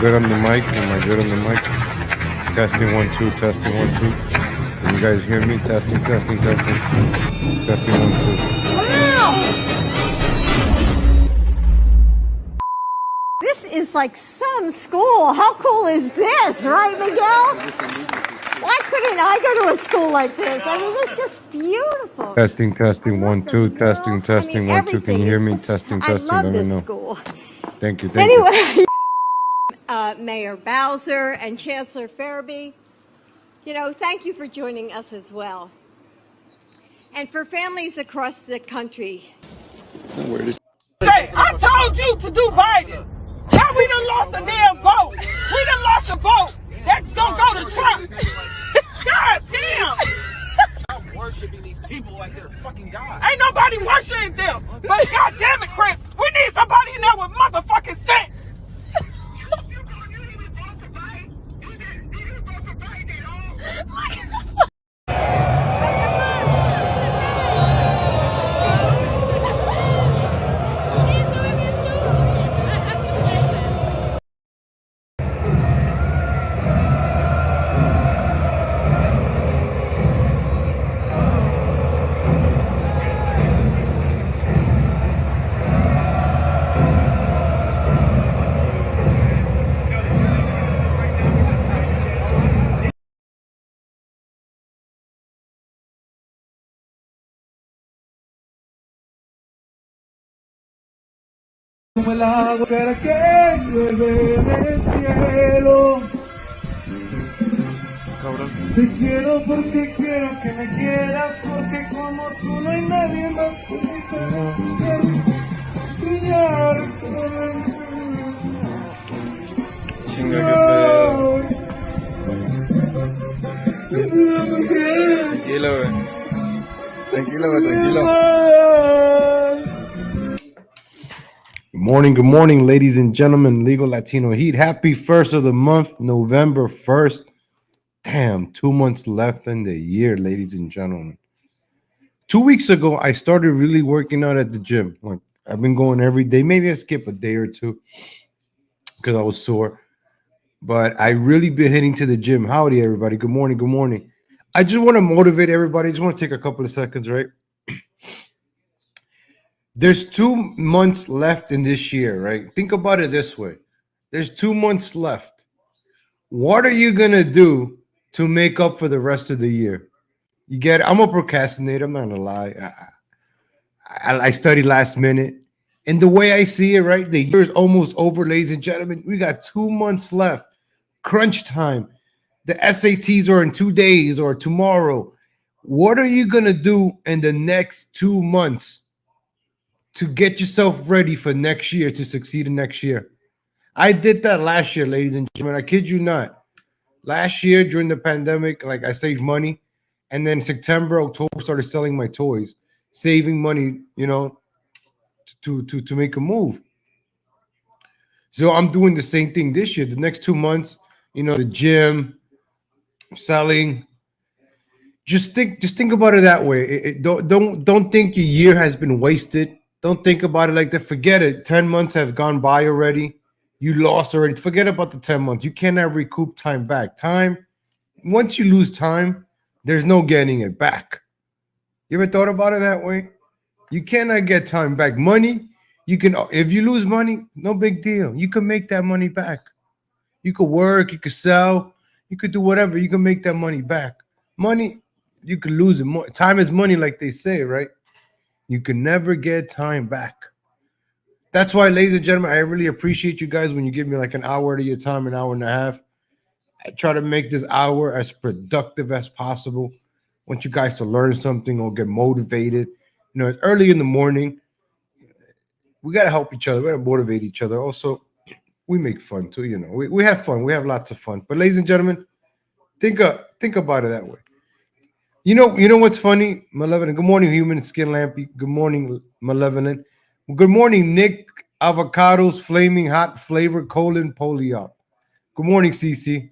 good on the mic? Am I good on the mic? Testing 1 2, testing 1 2. Can you guys hear me? Testing, testing, testing. Testing 1 2. This is like some school. How cool is this, right, Miguel? Why couldn't I go to a school like this? I mean, it's just beautiful. Testing, testing 1 2, testing, testing 1 2. Can you hear me? Testing, testing. I love Let me this know. school. Thank you, thank you. Anyway, Mayor Bowser and Chancellor Farabee, thank you for joining us as well. And for families across the country. Say, I told you to do Biden. Now we done lost a damn vote. We done lost a vote. That's gonna go to Trump. God damn. I'm worshiping these people like they're fucking God. Ain't nobody worshiping them. But God damn it, Chris, we need somebody in there with motherfucking sense. Como el agua que llueve del cielo. Cabrón. Te quiero porque quiero que me quieras, porque como tú no hay nadie más que quiero brillar. Chinga, qué pedo. Tranquilo, güey. Tranquilo, güey, tranquilo. Good morning, ladies and gentlemen. Legal Latino Heat. Happy first of the month, November 1st. Damn, 2 months left in the year, ladies and gentlemen. 2 weeks ago, I started really working out at the gym. Like, I've been going every day. Maybe I skip a day or two because I was sore. But I really been heading to the gym. Howdy, everybody. Good morning. Good morning. I just want to motivate everybody. I just want to take a couple of seconds, right? There's 2 months left in this year, right? Think about it this way. There's 2 months left. What are you going to do to make up for the rest of the year? You get it? I'm a procrastinator. I'm not going to lie. I study last minute. And the way I see it, right? The year is almost over, ladies and gentlemen. We got 2 months left. Crunch time. The SATs are in 2 days or tomorrow. What are you going to do in the next 2 months to get yourself ready for next year, to succeed in next year? I did that last year, ladies and gentlemen. I kid you not. Last year during the pandemic, like, I saved money, and then September, October, started selling my toys, saving money, to make a move. So I'm doing the same thing this year. The next 2 months, the gym, selling. Just think about it that way. Don't think your year has been wasted. Don't think about it like that. Forget it. 10 months have gone by already. You lost already. Forget about the 10 months. You cannot recoup time back. Time, once you lose time, there's no getting it back. You ever thought about it that way? You cannot get time back. Money, you can. If you lose money, no big deal. You can make that money back. You could work. You could sell. You could do whatever. You can make that money back. Money, you could lose it. Time is money, like they say, right? You can never get time back. That's why, ladies and gentlemen, I really appreciate you guys when you give me like an hour of your time, an hour and a half. I try to make this hour as productive as possible. I want you guys to learn something or get motivated. It's early in the morning. We got to help each other. We got to motivate each other. Also, we make fun too. We have fun. We have lots of fun. But ladies and gentlemen, think about it that way. You know what's funny, Malevolent? Good morning, Human Skin Lampy. Good morning, Malevolent. Good morning, Nick Avocados, Flaming Hot Flavor, Colon Polyop. Good morning, CC.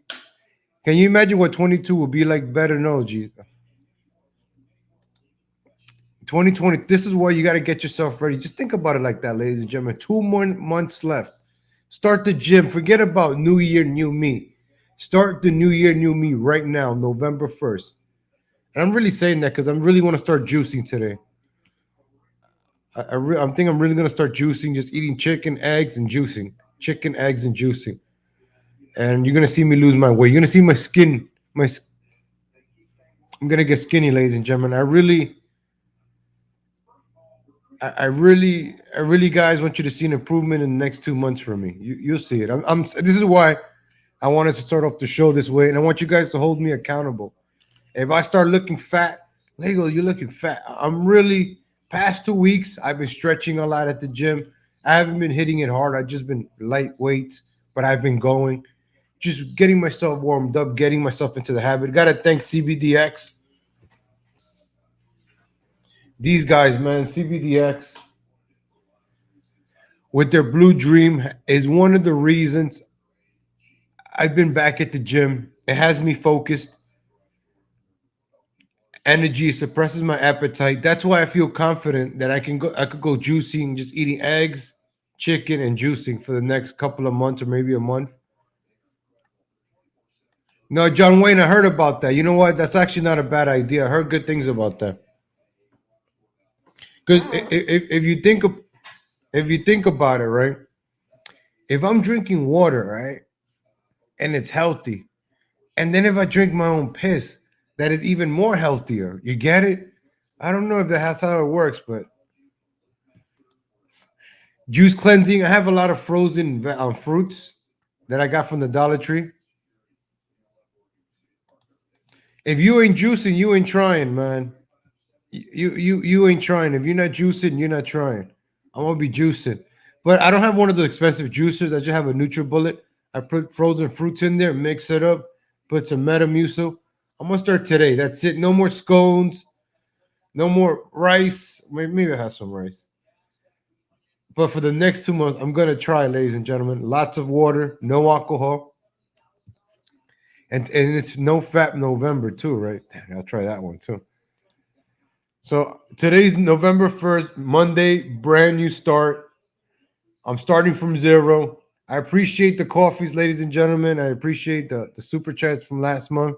Can you imagine what 22 will be like? Better know, geez. 2020, this is where you got to get yourself ready. Just think about it like that, ladies and gentlemen. 2 more months left. Start the gym. Forget about New Year, new me. Start the New Year, new me right now, November 1st. And I'm really saying that because I really want to start juicing today. I think I'm really gonna start juicing, just eating chicken, eggs, and juicing. Chicken, eggs, and juicing. And you're gonna see me lose my weight. You're gonna see my skin. I'm gonna get skinny, ladies and gentlemen. I really, guys, want you to see an improvement in the next 2 months from me. You'll see it. This is why I wanted to start off the show this way, and I want you guys to hold me accountable. If I start looking fat, Lego, you're looking fat. I'm really past 2 weeks. I've been stretching a lot at the gym. I haven't been hitting it hard. I've just been lightweight, but I've been going, just getting myself warmed up, getting myself into the habit. Got to thank CBDX. These guys, man, CBDX with their Blue Dream is one of the reasons I've been back at the gym. It has me focused. Energy suppresses my appetite. That's why I feel confident that I could go juicing, just eating eggs, chicken, and juicing for the next couple of months or maybe a month. No, John Wayne, I heard about that. You know what? That's actually not a bad idea. I heard good things about that. Because if you think about it, right? If I'm drinking water, right, and it's healthy, and then if I drink my own piss, that is even more healthier. You get it? I don't know if that's how it works, but juice cleansing. I have a lot of frozen fruits that I got from the Dollar Tree. If you ain't juicing, you ain't trying, man. You ain't trying. If you're not juicing, you're not trying. I'm gonna be juicing, but I don't have one of those expensive juicers. I just have a NutriBullet. I put frozen fruits in there, mix it up, put some Metamucil. I'm gonna start today. That's it. No more scones, no more rice. Maybe I have some rice. But for the next 2 months, I'm gonna try, ladies and gentlemen. Lots of water, no alcohol, and it's no fat November too, right? I'll try that one too. So today's November 1st, Monday, brand new start. I'm starting from zero. I appreciate the coffees, ladies and gentlemen. I appreciate the super chats from last month.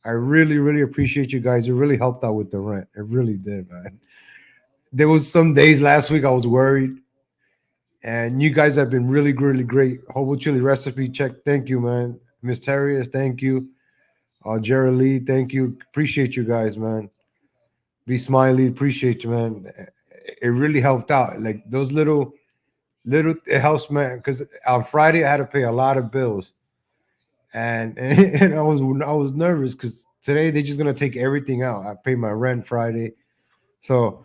I really, really appreciate you guys. It really helped out with the rent. It really did, man. There was some days last week I was worried. And you guys have been really, really great. Hobo Chili Recipe Check. Thank you, man. Mysterious, thank you. Jerry Lee, thank you. Appreciate you guys, man. Be Smiley, appreciate you, man. It really helped out. Like those little, it helps, man. Because on Friday I had to pay a lot of bills, and I was nervous because today they're just gonna take everything out. I pay my rent Friday, so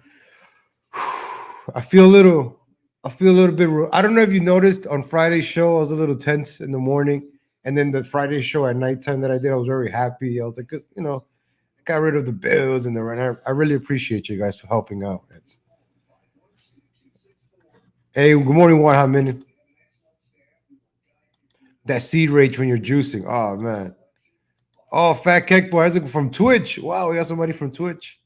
I feel a little bit. I don't know if you noticed on Friday's show, I was a little tense in the morning, and then the Friday show at nighttime that I did, I was very happy. I was like, because I got rid of the bills and the rent. I really appreciate you guys for helping out. Hey, good morning, Minute. That seed rage when you're juicing. Oh man. Oh, Fat Cake Boy, how's it from Twitch? Wow, we got somebody from Twitch.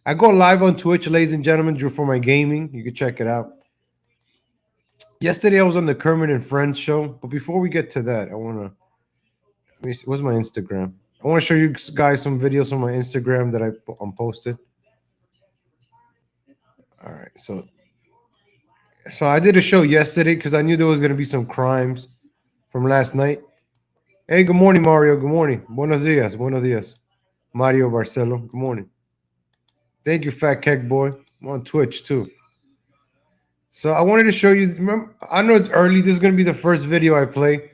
I go live on Twitch, ladies and gentlemen, for my gaming. You can check it out. Yesterday I was on the Kermit and Friends show, but before we get to that, where's my Instagram? I want to show you guys some videos on my Instagram that I posted. All right, so I did a show yesterday because I knew there was going to be some crimes from last night. Hey, good morning, Mario. Good morning. Buenos dias. Buenos dias. Mario Barcelo. Good morning. Thank you, Fat Cake Boy. I'm on Twitch too. So I wanted to show you. Remember, I know it's early. This is going to be the first video I play.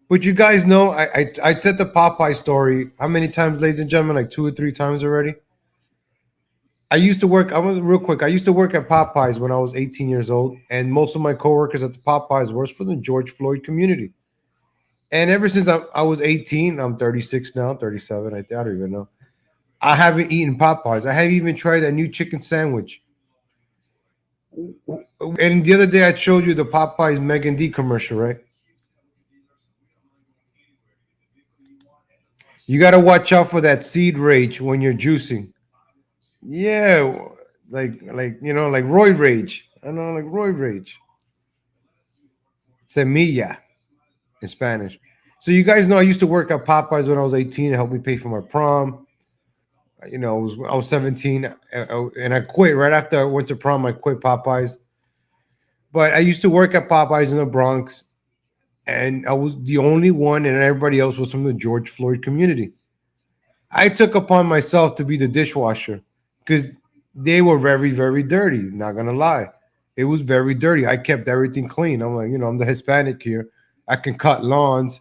But you guys know I said the Popeye story. How many times, ladies and gentlemen? Like 2 or 3 times already. I used to work. I used to work at Popeyes when I was 18 years old, and most of my coworkers at the Popeyes were from the George Floyd community. And ever since I was 18, I'm 36 now, 37. I don't even know. I haven't eaten Popeyes. I haven't even tried that new chicken sandwich. And the other day I showed you the Popeyes Megan D commercial, right? You got to watch out for that seed rage when you're juicing. Yeah, like roid rage. I know, like roid rage. Semilla in Spanish. So you guys know I used to work at Popeyes when I was 18. It helped me pay for my prom. You know, I was 17, and I quit right after I went to prom. I quit Popeyes. But I used to work at Popeyes in the Bronx, and I was the only one, and everybody else was from the George Floyd community. I took upon myself to be the dishwasher because they were very, very dirty. Not gonna lie, it was very dirty. I kept everything clean. I'm like, I'm the Hispanic here. I can cut lawns.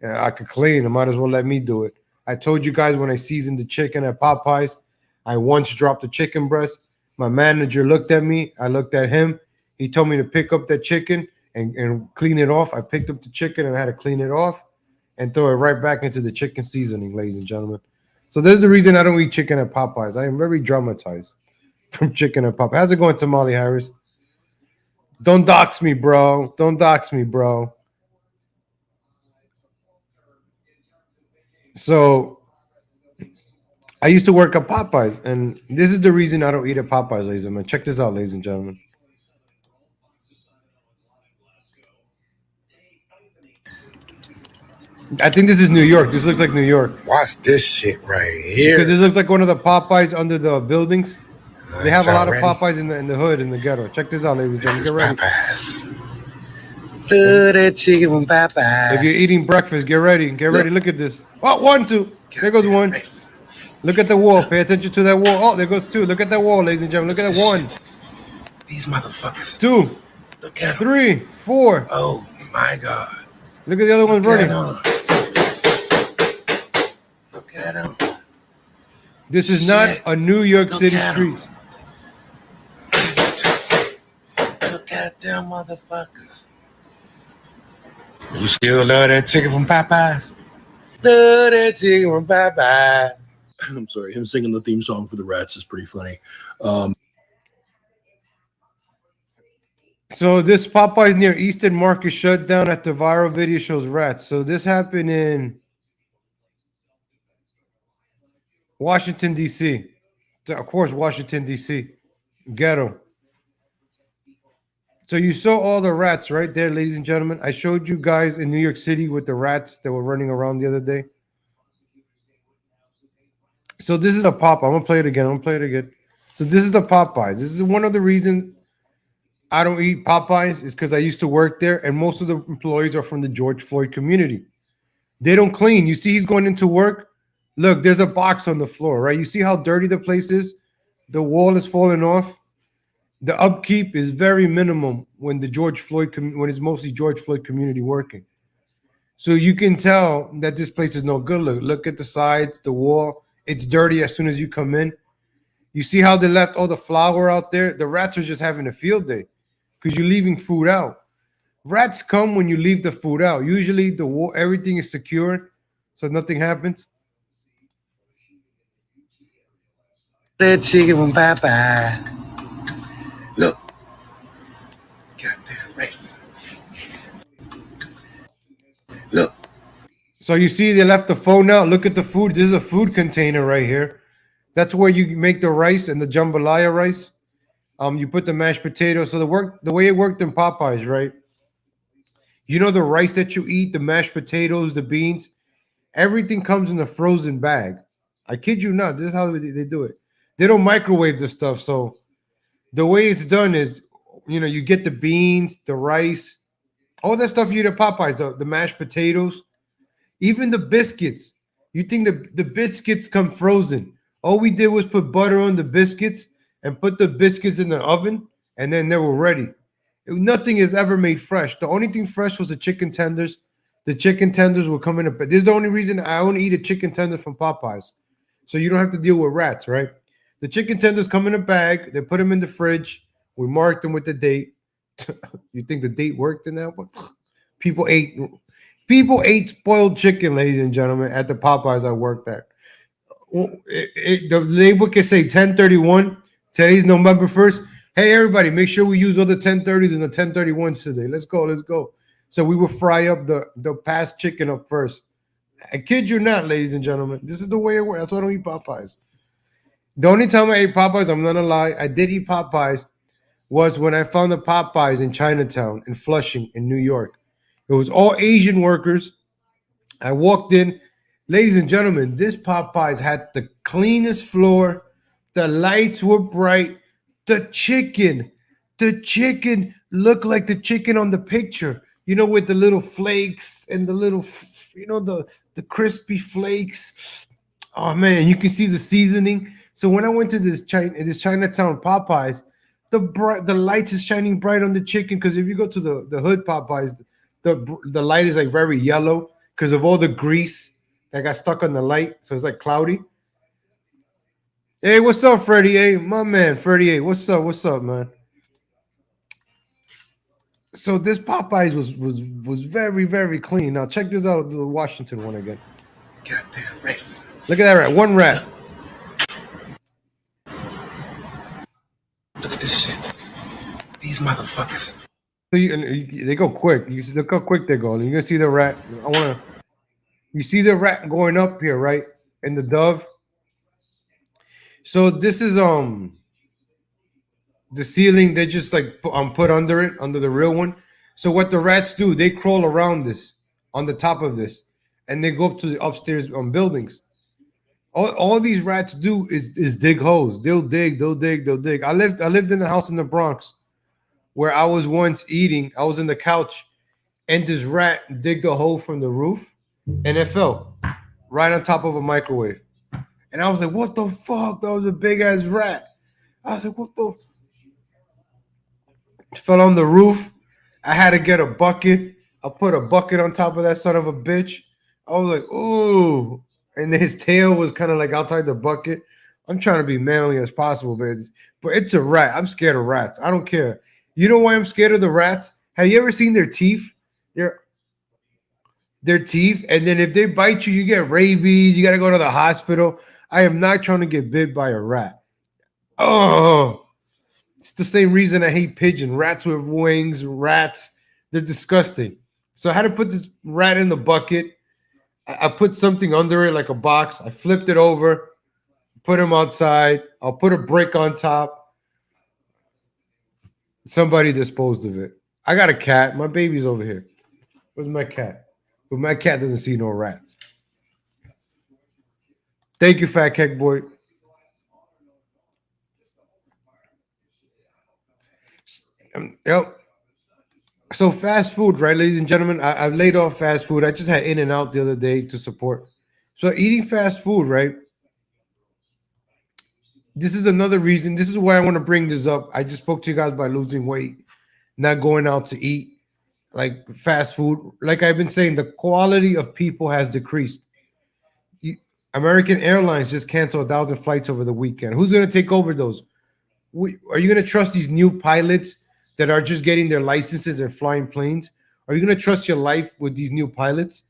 I could clean. I might as well let me do it. I told you guys when I seasoned the chicken at Popeyes, I once dropped the chicken breast. My manager looked at me. I looked at him. He told me to pick up that chicken and clean it off. I picked up the chicken and I had to clean it off and throw it right back into the chicken seasoning, ladies and gentlemen. So there's the reason I don't eat chicken at Popeyes. I am very dramatized from chicken at Popeyes. How's it going, Tamale Harris? Don't dox me, bro. Don't dox me, bro. So I used to work at Popeyes, and this is the reason I don't eat at Popeyes, ladies and gentlemen. Check this out, ladies and gentlemen. I think this is New York. This looks like New York. Watch this shit right here. Because this looks like one of the Popeyes under the buildings. They have a lot of ready? Popeyes in the hood, in the ghetto. Check this out, ladies and This gentlemen. is Get ready. Popeyes. Look at chicken from Popeyes. If you're eating breakfast, get ready. Get ready. Look at this. Oh, 1, 2. There goes 1. Look at the wall. Pay attention to that wall. Oh, there goes 2. Look at that wall, ladies and gentlemen. Look at that 1. These motherfuckers. 2. Look at them. 3. 4. Oh my God. Look at the other ones Look at running. them. Look at them. This is not a New York Look City at 'em. streets. Look at them motherfuckers. You still love that chicken from Popeyes? Love that chicken from Popeyes. I'm sorry, him singing the theme song for the Rats is pretty funny. So this Popeyes near Eastern Market shut down after viral video shows rats. So this happened in Washington, D.C. Of course, Washington, D.C. Ghetto. So you saw all the rats right there, ladies and gentlemen. I showed you guys in New York City with the rats that were running around the other day. So this is a Popeye. I'm going to play it again. So this is the Popeyes. This is one of the reasons I don't eat Popeyes is because I used to work there, and most of the employees are from the George Floyd community. They don't clean. You see he's going into work. Look, there's a box on the floor, right? You see how dirty the place is? The wall is falling off. The upkeep is very minimum when the George Floyd when it's mostly George Floyd community working. So you can tell that this place is no good. Look at the sides, the wall. It's dirty as soon as you come in. You see how they left all the flour out there? The rats are just having a field day because you're leaving food out. Rats come when you leave the food out. Usually the wall, everything is secured, so nothing happens. That chicken from Popeyes. Look. Goddamn rats. Look. So you see they left the phone out. Look at the food. This is a food container right here. That's where you make the rice and the jambalaya rice. You put the mashed potatoes. So the way it worked in Popeyes, right? You know the rice that you eat, the mashed potatoes, the beans, everything comes in a frozen bag. I kid you not. This is how they do it. They don't microwave the stuff. So the way it's done is, you get the beans, the rice, all that stuff you eat at Popeyes, the mashed potatoes, even the biscuits. You think the biscuits come frozen. All we did was put butter on the biscuits and put the biscuits in the oven, and then they were ready. Nothing is ever made fresh. The only thing fresh was the chicken tenders. The chicken tenders will come in. This is the only reason I only eat a chicken tender from Popeyes. So you don't have to deal with rats, right? The chicken tenders come in a bag. They put them in the fridge. We marked them with the date. You think the date worked in that one? People ate spoiled chicken, ladies and gentlemen, at the Popeyes I worked at. The label can say 10/31. Today's November 1st. Hey, everybody, make sure we use all the 1030s and the 1031s today. Let's go. So we will fry up the past chicken up first. I kid you not, ladies and gentlemen. This is the way it works. That's why I don't eat Popeyes. The only time I ate Popeyes, I'm not gonna lie, I did eat Popeyes, was when I found the Popeyes in Chinatown, in Flushing, in New York. It was all Asian workers. I walked in. Ladies and gentlemen, this Popeyes had the cleanest floor. The lights were bright. The chicken looked like the chicken on the picture. You know, with the little flakes and the little, the crispy flakes. Oh man, you can see the seasoning. So when I went to this Chinatown Popeyes, the light is shining bright on the chicken, because if you go to the hood Popeyes, the light is like very yellow because of all the grease that got stuck on the light, so it's like cloudy. Hey, what's up, Freddie? Hey, my man, Freddie. Hey, what's up? What's up, man? So this Popeyes was very, very clean. Now check this out, the Washington one again. Goddamn rats. Look at that rat. One rat. Look at this shit. These motherfuckers. So they go quick. You see, look how quick they go. You're gonna see the rat. You see the rat going up here, right? And the dove. So this is the ceiling. They just like put under it, under the real one. So what the rats do, they crawl around this, on the top of this, and they go up to the upstairs buildings. All these rats do is dig holes. They'll dig. I lived in a house in the Bronx where I was once eating. I was in the couch, and this rat digged a hole from the roof, and it fell right on top of a microwave. And I was like, what the fuck? That was a big ass rat. I was like, what the? It fell on the roof. I had to get a bucket. I put a bucket on top of that son of a bitch. I was like, ooh. And then his tail was kind of like outside the bucket. I'm trying to be manly as possible, baby. But it's a rat. I'm scared of rats. I don't care. You know why I'm scared of the rats? Have you ever seen their teeth? Their teeth. And then if they bite you, you get rabies. You got to go to the hospital. I am not trying to get bit by a rat. Oh, it's the same reason I hate pigeon. Rats with wings, rats. They're disgusting. So I had to put this rat in the bucket. I put something under it, like a box. I flipped it over, put him outside. I'll put a brick on top. Somebody disposed of it. I got a cat. My baby's over here. Where's my cat? But my cat doesn't see no rats. Thank you, Fat Keck Boy. Yep. So fast food, right, ladies and gentlemen? I've laid off fast food. I just had In-N-Out the other day to support. So eating fast food, right? This is another reason. This is why I want to bring this up. I just spoke to you guys about losing weight, not going out to eat, like fast food. Like I've been saying, the quality of people has decreased. American Airlines just canceled 1,000 flights over the weekend. Who's going to take over those? Are you going to trust these new pilots that are just getting their licenses and flying planes? Are you going to trust your life with these new pilots?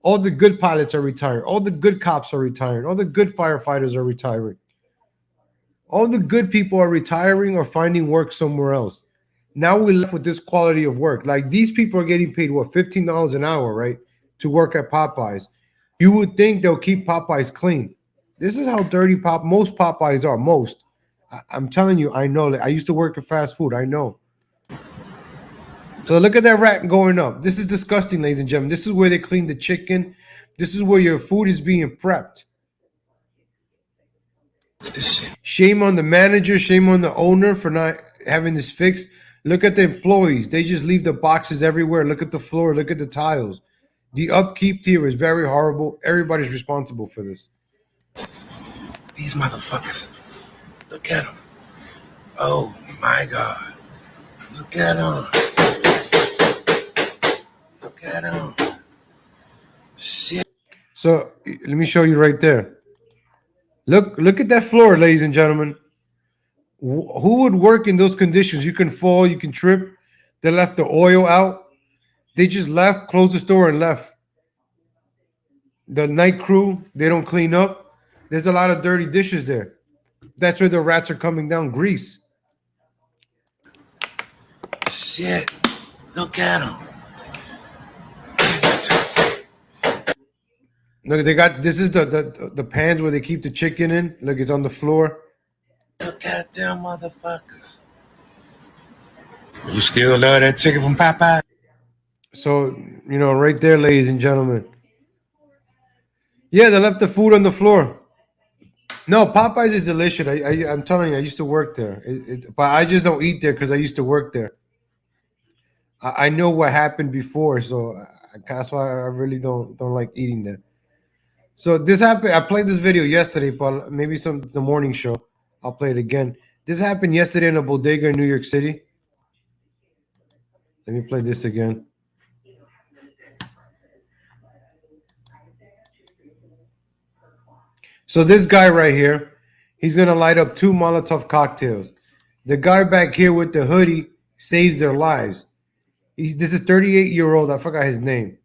All the good pilots are retired. All the good cops are retired. All the good firefighters are retiring. All the good people are retiring or finding work somewhere else. Now we're left with this quality of work. Like these people are getting paid, what, $15 an hour, right? To work at Popeyes. You would think they'll keep Popeyes clean. This is how dirty most Popeyes are. Most. I'm telling you, I know. I used to work at fast food. I know. So look at that rat going up. This is disgusting, ladies and gentlemen. This is where they clean the chicken. This is where your food is being prepped. Shame on the manager. Shame on the owner for not having this fixed. Look at the employees. They just leave the boxes everywhere. Look at the floor. Look at the tiles. The upkeep here is very horrible. Everybody's responsible for this. These motherfuckers. Look at them. Oh my God. Look at them. Look at them. Shit. So let me show you right there. Look at that floor, ladies and gentlemen. Who would work in those conditions? You can fall, you can trip. They left the oil out. They just left, closed the store, and left. The night crew, they don't clean up. There's a lot of dirty dishes there. That's where the rats are coming down. Grease. Shit. Look at them. Look, they got, this is the pans where they keep the chicken in. Look, it's on the floor. Look at them motherfuckers. You still love that chicken from Popeye? So, right there, ladies and gentlemen. Yeah, they left the food on the floor. No, Popeyes is delicious. I'm telling you, I used to work there. But I just don't eat there because I used to work there. I know what happened before, so that's why I really don't like eating there. So this happened. I played this video yesterday, but maybe the morning show. I'll play it again. This happened yesterday in a bodega in New York City. Let me play this again. So this guy right here, he's gonna light up 2 Molotov cocktails. The guy back here with the hoodie saves their lives. This is 38-year-old. I forgot his name.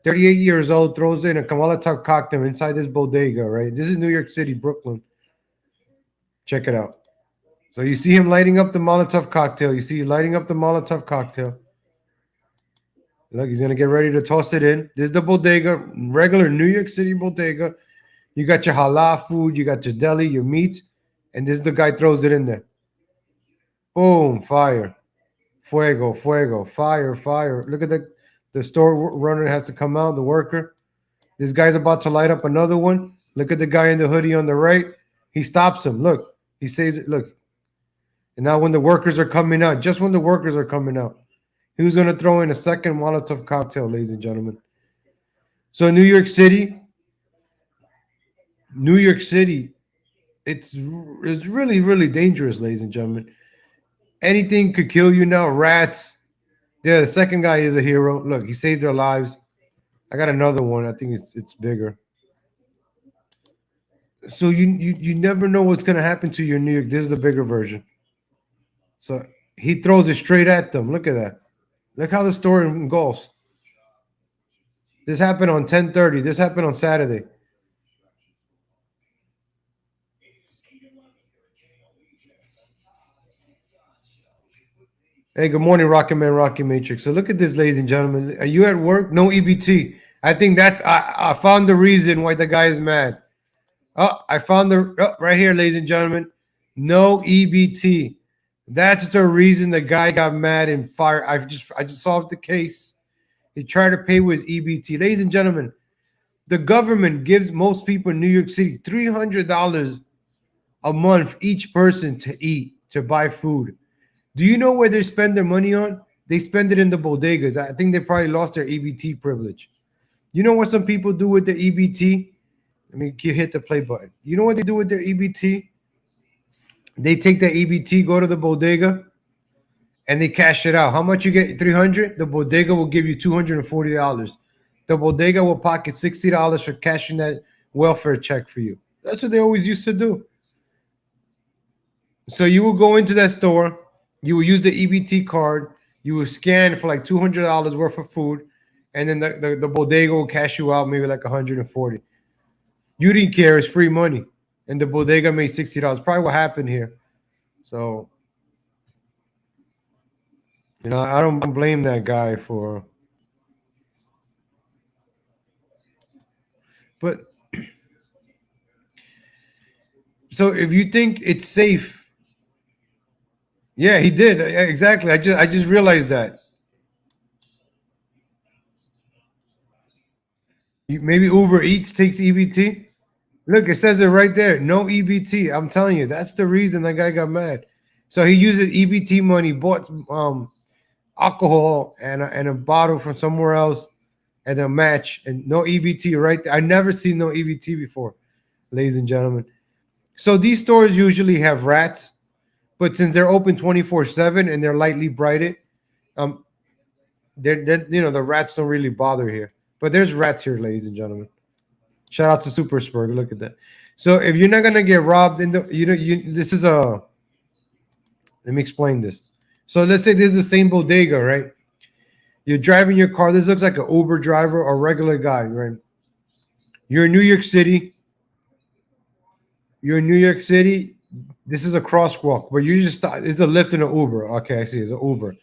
38 years old, throws in a Molotov cocktail inside this bodega, right? This is New York City, Brooklyn. Check it out. So you see him lighting up the Molotov cocktail. You see lighting up the Molotov cocktail. Look, he's going to get ready to toss it in. This is the bodega, regular New York City bodega. You got your halal food. You got your deli, your meats. And this is the guy throws it in there. Boom, fire. Fuego, fuego, fire, fire. Look at the store runner has to come out, the worker. This guy's about to light up another one. Look at the guy in the hoodie on the right. He stops him. Look, he says it. Look. And now when the workers are coming out, just when the workers are coming out, he was going to throw in a second Molotov cocktail, ladies and gentlemen. So New York City, it's really, really dangerous, ladies and gentlemen. Anything could kill you now. Rats. Yeah, the second guy is a hero. Look, he saved their lives. I got another one. I think it's bigger. So you never know what's going to happen to you in New York. This is the bigger version. So he throws it straight at them. Look at that. Look how the story engulfs. This happened on 10:30. This happened on Saturday. Hey, good morning, Rocket Man, Rocky Matrix. So look at this, ladies and gentlemen. Are you at work? No EBT. I think I found the reason why the guy is mad. Oh, I found right here, ladies and gentlemen. No EBT. That's the reason the guy got mad and fired. I just solved the case. He tried to pay with his EBT. Ladies and gentlemen, the government gives most people in New York City $300 a month each person to eat, to buy food. Do you know where they spend their money on? They spend it in the bodegas. I think they probably lost their EBT privilege. You know what some people do with their EBT? Let me hit the play button. You know what they do with their EBT? They take their EBT, go to the bodega, and they cash it out. How much you get? $300. The bodega will give you $240. The bodega will pocket $60 for cashing that welfare check for you. That's what they always used to do. So you will go into that store. You will use the EBT card. You will scan for like $200 worth of food, and then the bodega will cash you out maybe like $140. You didn't care. It's free money. And the bodega made $60. Probably what happened here. So, I don't blame that guy for. But so if you think it's safe. Yeah, he did. Exactly. I just realized that. Maybe Uber Eats takes EBT. Look, it says it right there. No EBT. I'm telling you, that's the reason that guy got mad. So he uses EBT money, bought alcohol and a bottle from somewhere else, and a match, and no EBT right there. I never seen no EBT before, ladies and gentlemen. So these stores usually have rats, but since they're open 24/7 and they're lightly brighted, they're the rats don't really bother here. But there's rats here, ladies and gentlemen. Shout out to Super Spur. Look at that. So if you're not gonna get robbed in the, this is a. Let me explain this. So let's say this is the same bodega, right? You're driving your car. This looks like an Uber driver or regular guy, right? You're in New York City. This is a crosswalk where you just stop. It's a Lyft and an Uber. Okay, I see. It's an Uber.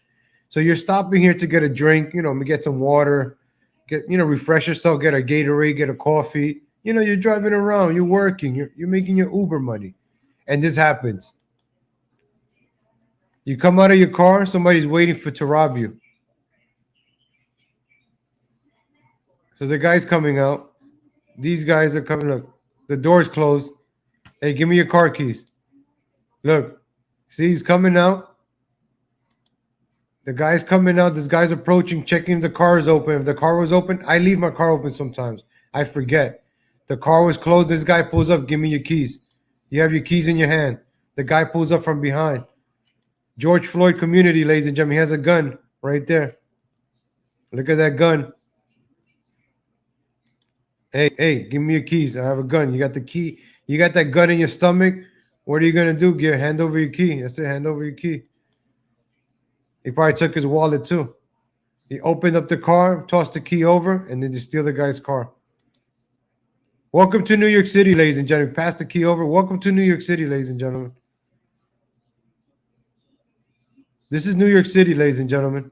So you're stopping here to get a drink. Get some water. Refresh yourself. Get a Gatorade. Get a coffee. You're driving around. You're working. You're making your Uber money, and this happens. You come out of your car. Somebody's waiting to rob you. So the guy's coming out. These guys are coming. Look, the door's closed. Hey, give me your car keys. Look, see, he's coming out. The guy's coming out. This guy's approaching, checking if the car is open. If the car was open, I leave my car open sometimes. I forget. The car was closed. This guy pulls up. Give me your keys. You have your keys in your hand. The guy pulls up from behind. George Floyd community, ladies and gentlemen. He has a gun right there. Look at that gun. Hey, give me your keys. I have a gun. You got the key. You got that gun in your stomach. What are you going to do? Hand over your key. That's it. Hand over your key. He probably took his wallet too. He opened up the car, tossed the key over, and then just steal the guy's car. Welcome to New York City, ladies and gentlemen. Pass the key over. Welcome to New York City, ladies and gentlemen. This is New York City, ladies and gentlemen.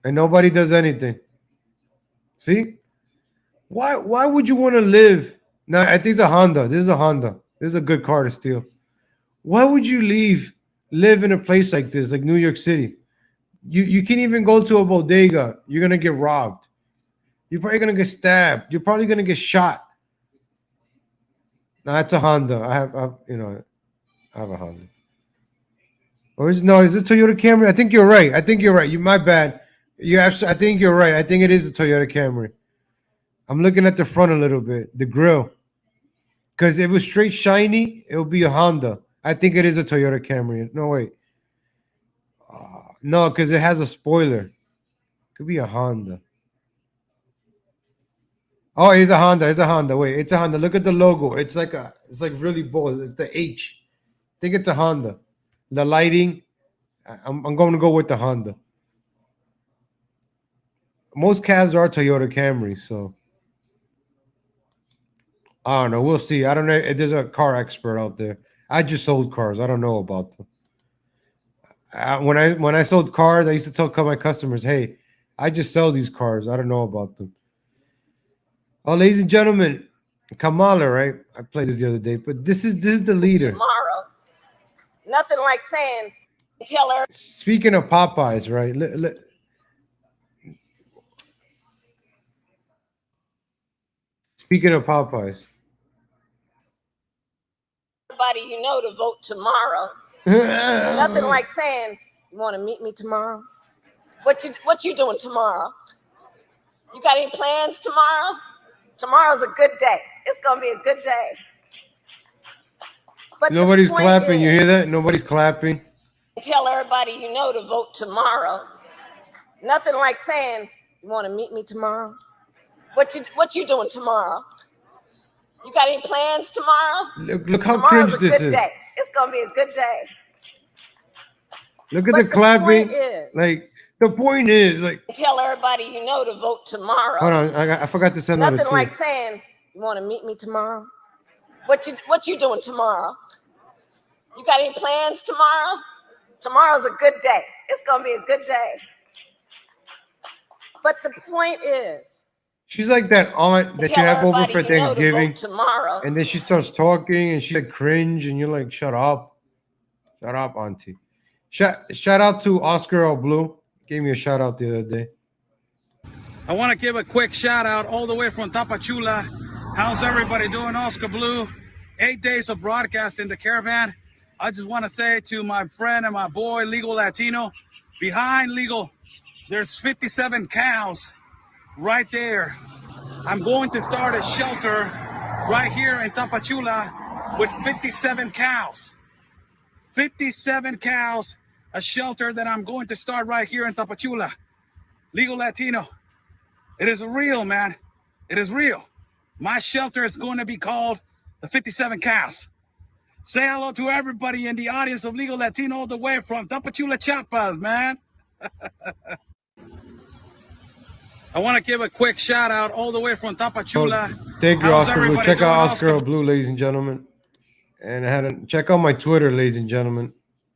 And nobody does anything. See? Why would you want to live? Now, I think it's a Honda. This is a Honda. This is a good car to steal. Why would you live in a place like this, like New York City? You can't even go to a bodega. You're going to get robbed. You're probably going to get stabbed. You're probably going to get shot. No, that's a Honda. I have a Honda. Or is it Toyota Camry? I think you're right. You my bad. I think you're right. I think it is a Toyota Camry. I'm looking at the front a little bit, the grill. Because if it was straight shiny, it would be a Honda. I think it is a Toyota Camry. No, wait. No, because it has a spoiler. Could be a Honda. Oh, it's a Honda. Wait, it's a Honda. Look at the logo. It's like really bold. It's the H. I think it's a Honda. The lighting. I'm going to go with the Honda. Most cabs are Toyota Camry, so I don't know. We'll see. I don't know if there's a car expert out there. I just sold cars. I don't know about them. When I sold cars, I used to tell my customers, "Hey, I just sell these cars. I don't know about them." Oh, ladies and gentlemen, Kamala, right? I played this the other day, but this is the leader. Tomorrow. Nothing like saying, tell her. Speaking of Popeyes, right? Speaking of Popeyes. Everybody you know to vote tomorrow. Nothing like saying, you want to meet me tomorrow? What you doing tomorrow? You got any plans tomorrow? Tomorrow's a good day. It's gonna be a good day. But nobody's clapping. You hear that? Nobody's clapping. Tell everybody you know to vote tomorrow. Nothing like saying, you want to meet me tomorrow? What you doing tomorrow? You got any plans tomorrow? Look how cringe this is. Day. It's gonna be a good day. Look at the clapping. The point is, tell everybody you know to vote tomorrow. Hold on, I forgot to send out a tweet. Nothing like saying, you want to meet me tomorrow? What you doing tomorrow? You got any plans tomorrow? Tomorrow's a good day. It's gonna be a good day. But the point is, she's like that aunt that you have over for Thanksgiving, tomorrow, and then she starts talking and she's like cringe, and you're like, "Shut up, auntie." Shout out to Oscar L. Blue. Gave me a shout out the other day. I want to give a quick shout out all the way from Tapachula. How's everybody doing? Oscar Blue. 8 days of broadcast in the caravan. I just want to say to my friend and my boy, Legal Latino, behind Legal, there's 57 cows right there. I'm going to start a shelter right here in Tapachula with 57 cows. 57 cows, a shelter that I'm going to start right here in Tapachula. Legal Latino. It is real, man. It is real. My shelter is going to be called the 57 Cows. Say hello to everybody in the audience of Legal Latino all the way from Tapachula, Chiapas, man. I want to give a quick shout out all the way from Tapachula. Thank you, Oscar Blue. Check out Oscar Blue, ladies and gentlemen. And check out my Twitter, ladies and gentlemen.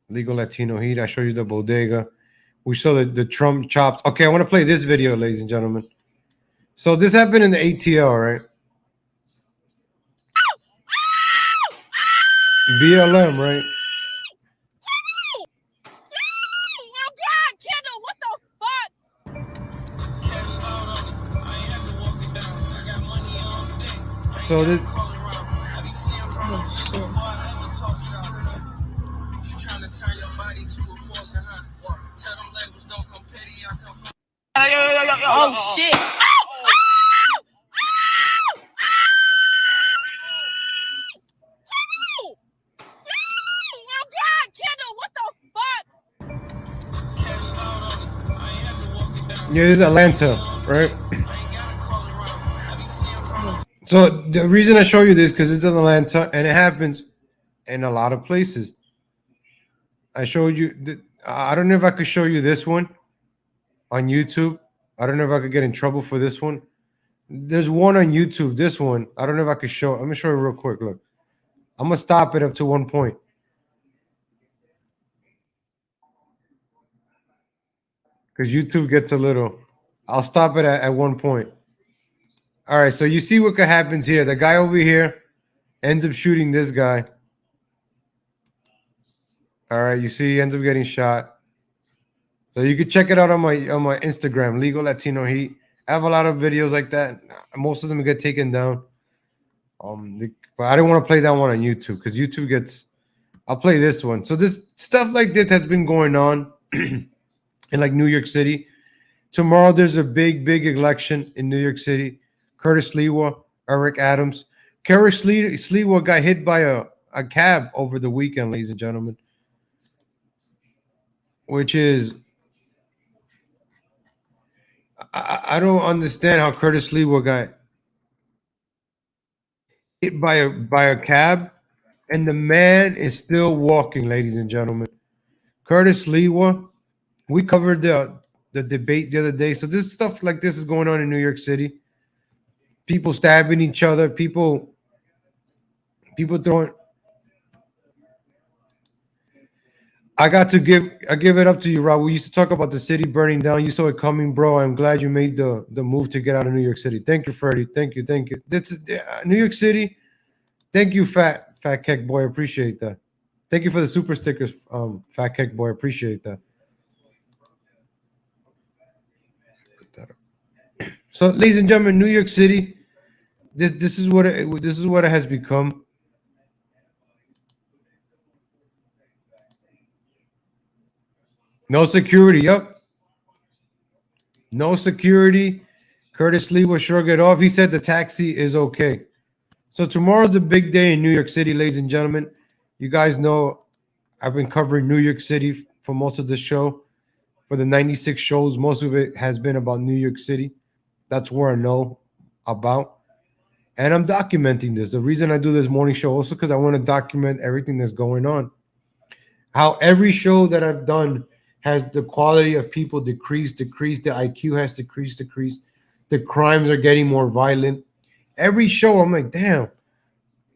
Legal Latino Heat. I show you the bodega. We saw the Trump chops. Okay, I want to play this video, ladies and gentlemen. So this happened in the ATL, right? BLM, right? Oh God, Kendall, what the fuck? So this. Oh shit! Oh God, Kendall, what the fuck? Yeah, this is Atlanta, right? So the reason I show you this because it's in Atlanta and it happens in a lot of places. I showed you. I don't know if I could show you this one on YouTube. I don't know if I could get in trouble for this one. There's one on YouTube. This one, I don't know if I could show. I'm gonna show you real quick. Look, I'm gonna stop it up to one point because YouTube gets a little. I'll stop it at one point. All right, so you see what happens here. The guy over here ends up shooting this guy. All right, you see he ends up getting shot. So you can check it out on my Instagram, Legal Latino Heat. I have a lot of videos like that. Most of them get taken down. But I didn't want to play that one on YouTube because YouTube gets. I'll play this one. So this stuff like this has been going on in like New York City. Tomorrow there's a big election in New York City. Curtis Lewa, Eric Adams. Curtis Lewa got hit by a cab over the weekend, ladies and gentlemen. Which is, I don't understand how Curtis Lewa got hit by a cab, and the man is still walking, ladies and gentlemen. Curtis Lewa, we covered the debate the other day. So this stuff like this is going on in New York City. People stabbing each other, people throwing. I give it up to you, Rob. We used to talk about the city burning down. You saw it coming, bro. I'm glad you made the move to get out of New York City. Thank you, Freddie. Thank you. That's New York City. Thank you, Fat Keck Boy. Appreciate that. Thank you for the super stickers, Fat Keck Boy. Appreciate that. So, ladies and gentlemen, New York City. This is what it has become. No security. Yep. No security. Curtis Lee will shrug it off. He said the taxi is okay. So tomorrow's the big day in New York City, ladies and gentlemen. You guys know I've been covering New York City for most of the show. For the 96 shows, most of it has been about New York City. That's where I know about. And I'm documenting this. The reason I do this morning show also because I want to document everything that's going on. How every show that I've done has the quality of people decreased. The IQ has decreased. The crimes are getting more violent. Every show, I'm like, damn,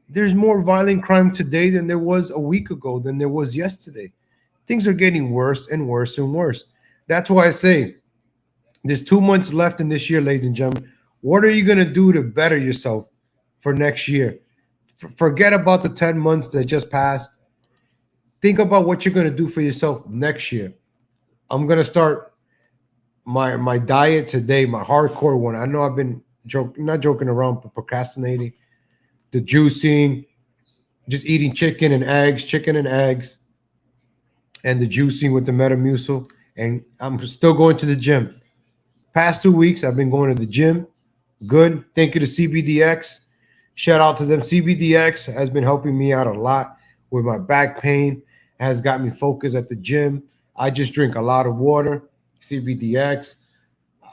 there's more violent crime today than there was a week ago, than there was yesterday. Things are getting worse and worse and worse. That's why I say there's 2 months left in this year, ladies and gentlemen. What are you going to do to better yourself for next year? Forget about the 10 months that just passed. Think about what you're going to do for yourself next year. I'm going to start my diet today, my hardcore one. I know I've been not joking around, but procrastinating. The juicing, just eating chicken and eggs, and the juicing with the Metamucil. And I'm still going to the gym. Past 2 weeks, I've been going to the gym. Good. Thank you to CBDX. Shout out to them. CBDX has been helping me out a lot with my back pain. Has got me focused at the gym. I just drink a lot of water. CBDX.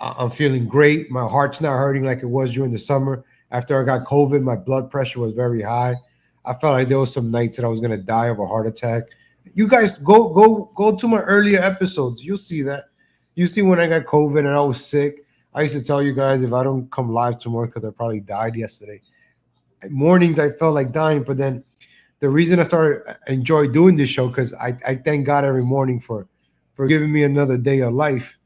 I'm feeling great. My heart's not hurting like it was during the summer. After I got COVID, my blood pressure was very high. I felt like there was some nights that I was going to die of a heart attack. You guys go to my earlier episodes. You'll see that. You see when I got COVID and I was sick. I used to tell you guys if I don't come live tomorrow because I probably died yesterday. At mornings, I felt like dying. But then the reason I enjoy doing this show because I thank God every morning for giving me another day of life.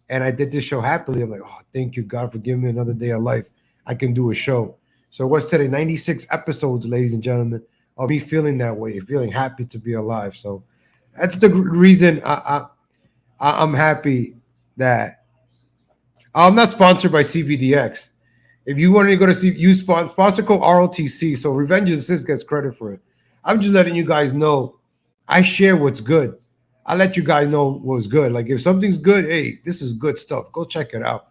And I did this show happily. I'm like, oh, thank you, God, for giving me another day of life. I can do a show. So what's today? 96 episodes, ladies and gentlemen, of me feeling that way, feeling happy to be alive. So that's the reason I'm happy that I'm not sponsored by CBDX If you want to go to see, you sponsor code ROTC. So Revenge Assist gets credit for it. I'm just letting you guys know. I share what's good. I let you guys know what's good. Like if something's good, hey, this is good stuff. Go check it out.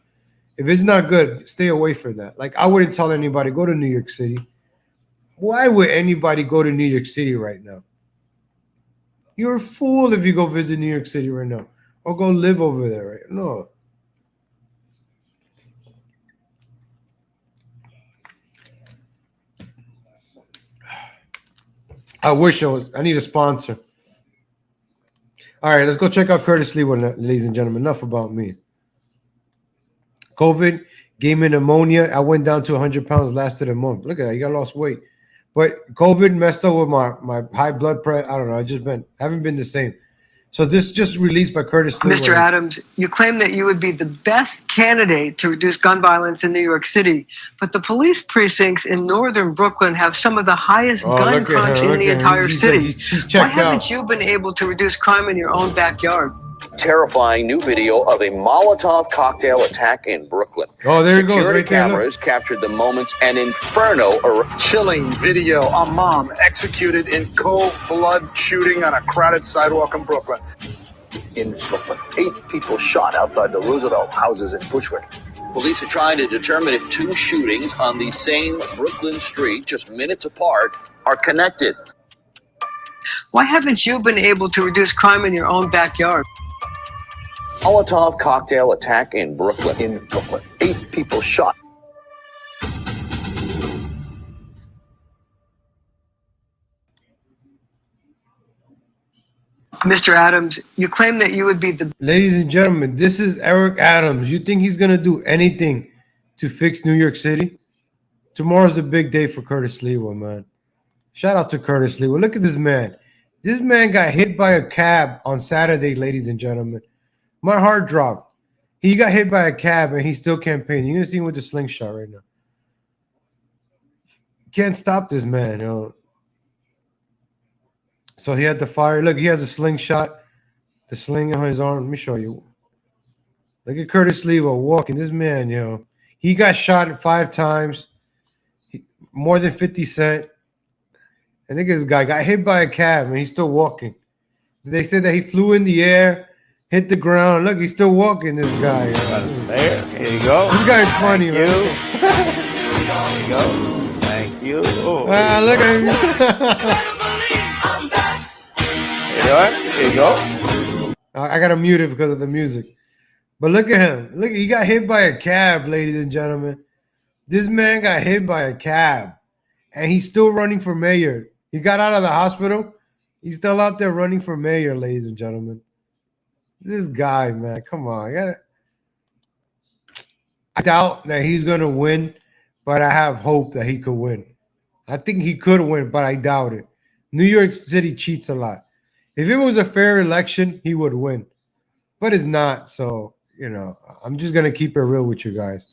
If it's not good, stay away from that. Like I wouldn't tell anybody go to New York City. Why would anybody go to New York City right now? You're a fool if you go visit New York City right now or go live over there. Right? No. I wish I need a sponsor. All right, let's go check out Curtis Lee, ladies and gentlemen. Enough about me. COVID gave me pneumonia. I went down to 100 pounds, lasted a month. Look at that. You got lost weight. But COVID messed up with my high blood pressure. I don't know. Haven't been the same. So this just released by Curtis Lee. Mr. Adams, you claim that you would be the best candidate to reduce gun violence in New York City, but the police precincts in northern Brooklyn have some of the highest gun crimes in the entire city. Why haven't you been able to reduce crime in your own backyard? Terrifying new video of a Molotov cocktail attack in Brooklyn. Oh, there it goes. Security Right there, cameras captured the moments an inferno. Chilling video. A mom executed in cold blood shooting on a crowded sidewalk in Brooklyn. In Brooklyn, 8 people shot outside the Roosevelt houses in Bushwick. Police are trying to determine if 2 shootings on the same Brooklyn street, just minutes apart, are connected. Why haven't you been able to reduce crime in your own backyard? Molotov cocktail attack in Brooklyn. In Brooklyn, 8 people shot. Mr. Adams, you claim that you would be the... Ladies and gentlemen, this is Eric Adams. You think he's going to do anything to fix New York City? Tomorrow's a big day for Curtis Lewa, man. Shout out to Curtis Lewa. Look at this man. This man got hit by a cab on Saturday, ladies and gentlemen. My heart dropped. He got hit by a cab and he's still campaigning. You're going to see him with the slingshot right now. Can't stop this man, you know. So he had the fire. Look, he has a slingshot. The sling on his arm. Let me show you. Look at Curtis Lewa walking. This man, you know, he got shot 5 times. More than 50 cents. I think this guy got hit by a cab and he's still walking. They said that he flew in the air, hit the ground. Look, he's still walking, this guy. There, here you go. This guy's funny, Thank man. You. There you go. Thank you. Oh, look at him. Here you go. I got to mute it because of the music. But look at him. Look, he got hit by a cab, ladies and gentlemen. This man got hit by a cab. And he's still running for mayor. He got out of the hospital. He's still out there running for mayor, ladies and gentlemen. This guy, man, come on. I doubt that he's going to win, but I have hope that he could win. I think he could win, but I doubt it. New York City cheats a lot. If it was a fair election, he would win. But it's not, so, you know, I'm just going to keep it real with you guys.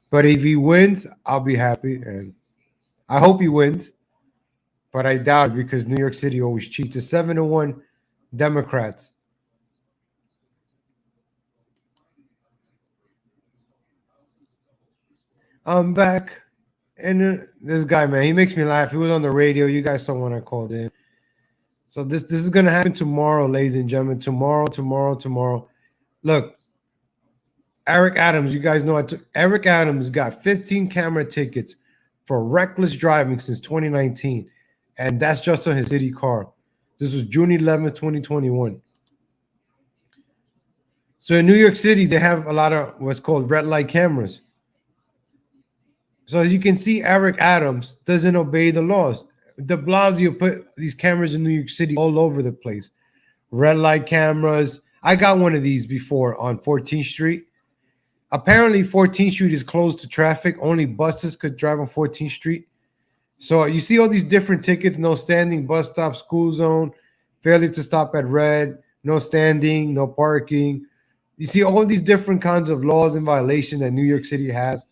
But if he wins, I'll be happy, and I hope he wins. But I doubt it because New York City always cheats. It's 7-1 Democrats. I'm back. And this guy, man, he makes me laugh. He was on the radio. You guys saw when I called in. So this is going to happen tomorrow, ladies and gentlemen. Tomorrow. Look, Eric Adams, you guys know Eric Adams got 15 camera tickets for reckless driving since 2019. And that's just on his city car. This was June 11th, 2021. So in New York City, they have a lot of what's called red light cameras. So as you can see, Eric Adams doesn't obey the laws. De Blasio put these cameras in New York City all over the place. Red light cameras. I got one of these before on 14th Street. Apparently, 14th Street is closed to traffic. Only buses could drive on 14th Street. So you see all these different tickets: no standing, bus stop, school zone, failure to stop at red, no standing, no parking. You see all these different kinds of laws and violations that New York City has.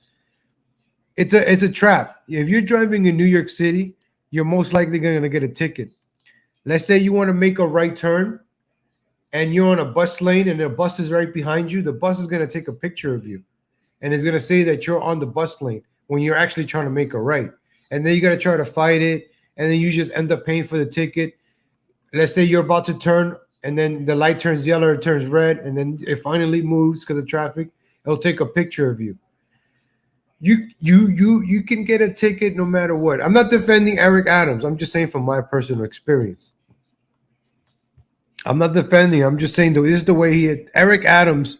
It's a trap. If you're driving in New York City, you're most likely going to get a ticket. Let's say you want to make a right turn and you're on a bus lane and the bus is right behind you. The bus is going to take a picture of you and it's going to say that you're on the bus lane, when you're actually trying to make a right. And then you got to try to fight it. And then you just end up paying for the ticket. Let's say you're about to turn and then the light turns yellow or turns red. And then it finally moves because of traffic. It'll take a picture of you. You can get a ticket no matter what. I'm not defending Eric Adams. I'm just saying from my personal experience. I'm not defending. I'm just saying, though, this is the way Eric Adams,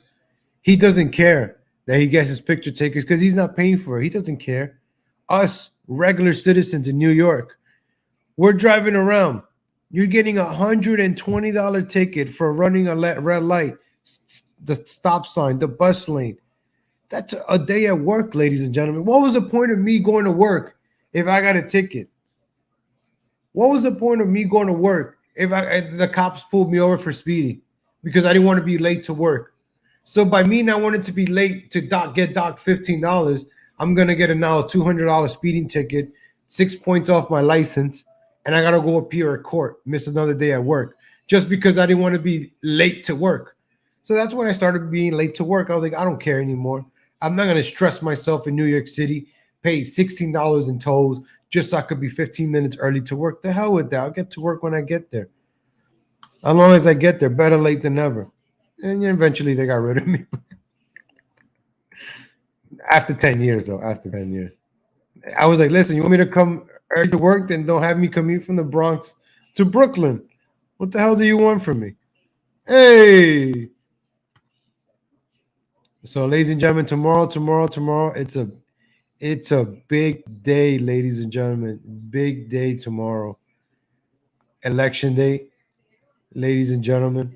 he doesn't care that he gets his picture taken because he's not paying for it. He doesn't care. Us regular citizens in New York, we're driving around. You're getting $120 ticket for running a red light, the stop sign, the bus lane. That's a day at work, ladies and gentlemen. What was the point of me going to work if I got a ticket? What was the point of me going to work if the cops pulled me over for speeding because I didn't want to be late to work? So by me not wanting to be late to get docked $15, I'm going to get now a $200 speeding ticket, 6 points off my license, and I got to go appear at court, miss another day at work just because I didn't want to be late to work. So that's when I started being late to work. I was like, I don't care anymore. I'm not going to stress myself in New York City, pay $16 in tolls just so I could be 15 minutes early to work. The hell with that. I'll get to work when I get there. As long as I get there, better late than never. And eventually they got rid of me. After 10 years, though. After 10 years. I was like, listen, you want me to come early to work? Then don't have me commute from the Bronx to Brooklyn. What the hell do you want from me? Hey. So, ladies and gentlemen, tomorrow, it's a big day, ladies and gentlemen. Big day tomorrow. Election day, ladies and gentlemen.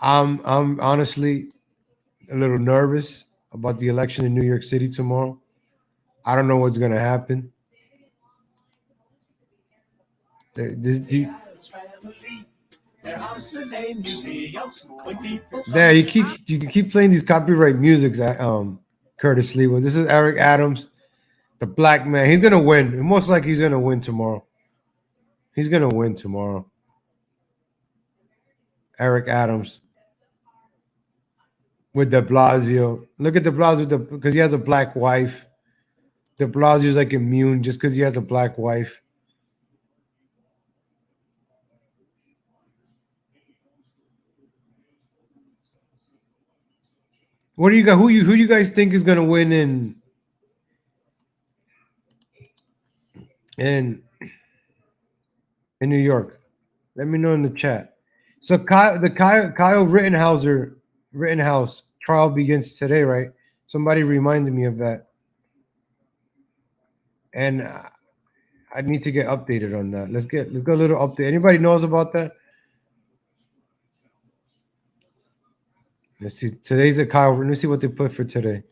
I'm honestly a little nervous about the election in New York City tomorrow. I don't know what's gonna happen. There, you can keep playing these copyright musics at Curtis Lee. Well, this is Eric Adams, the black man. He's gonna win. Most likely he's gonna win tomorrow. He's gonna win tomorrow. Eric Adams with De Blasio. Look at De Blasio because he has a black wife. De Blasio's like immune just because he has a black wife. What do you got? Who you guys think is gonna win in New York? Let me know in the chat. So Kyle Rittenhouse trial begins today, right? Somebody reminded me of that, and I need to get updated on that. Let's go a little update. Anybody knows about that? Let's see. Today's a Kyle. Let me see what they put for today.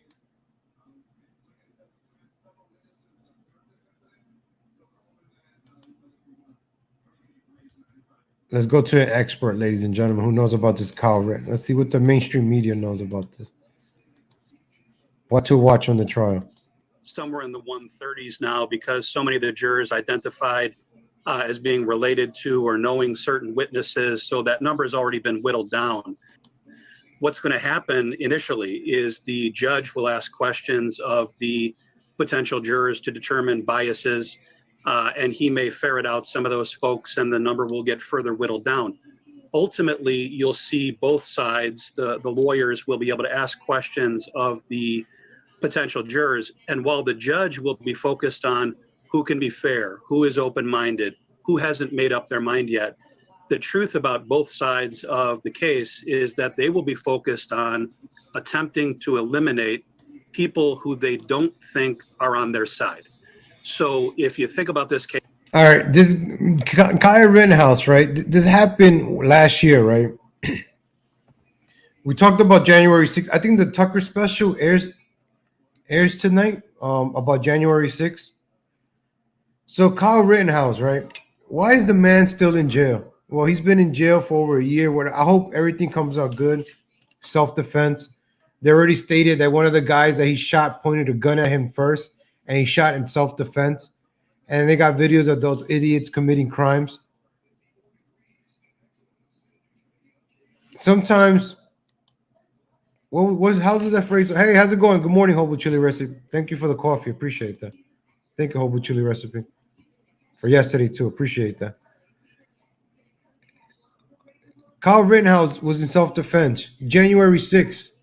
Let's go to an expert, ladies and gentlemen, who knows about this Kyle Rittenhouse. Let's see what the mainstream media knows about this. What to watch on the trial. Somewhere in the 130s now because so many of the jurors identified as being related to or knowing certain witnesses. So that number has already been whittled down. What's going to happen initially is the judge will ask questions of the potential jurors to determine biases, and he may ferret out some of those folks, and the number will get further whittled down. Ultimately, you'll see both sides. The lawyers will be able to ask questions of the potential jurors, and while the judge will be focused on who can be fair, who is open-minded, who hasn't made up their mind yet, the truth about both sides of the case is that they will be focused on attempting to eliminate people who they don't think are on their side. So if you think about this case. All right, this Kyle Rittenhouse, right? This happened last year, right? We talked about January 6th. I think the Tucker special airs tonight about January 6th. So Kyle Rittenhouse, right? Why is the man still in jail? Well, he's been in jail for over a year. I hope everything comes out good. Self-defense. They already stated that one of the guys that he shot pointed a gun at him first, and he shot in self-defense. And they got videos of those idiots committing crimes. Sometimes How's that phrase? Hey, how's it going? Good morning, Hobo Chili Recipe. Thank you for the coffee. Appreciate that. Thank you, Hobo Chili Recipe. For yesterday, too. Appreciate that. Kyle Rittenhouse was in self-defense. January 6th.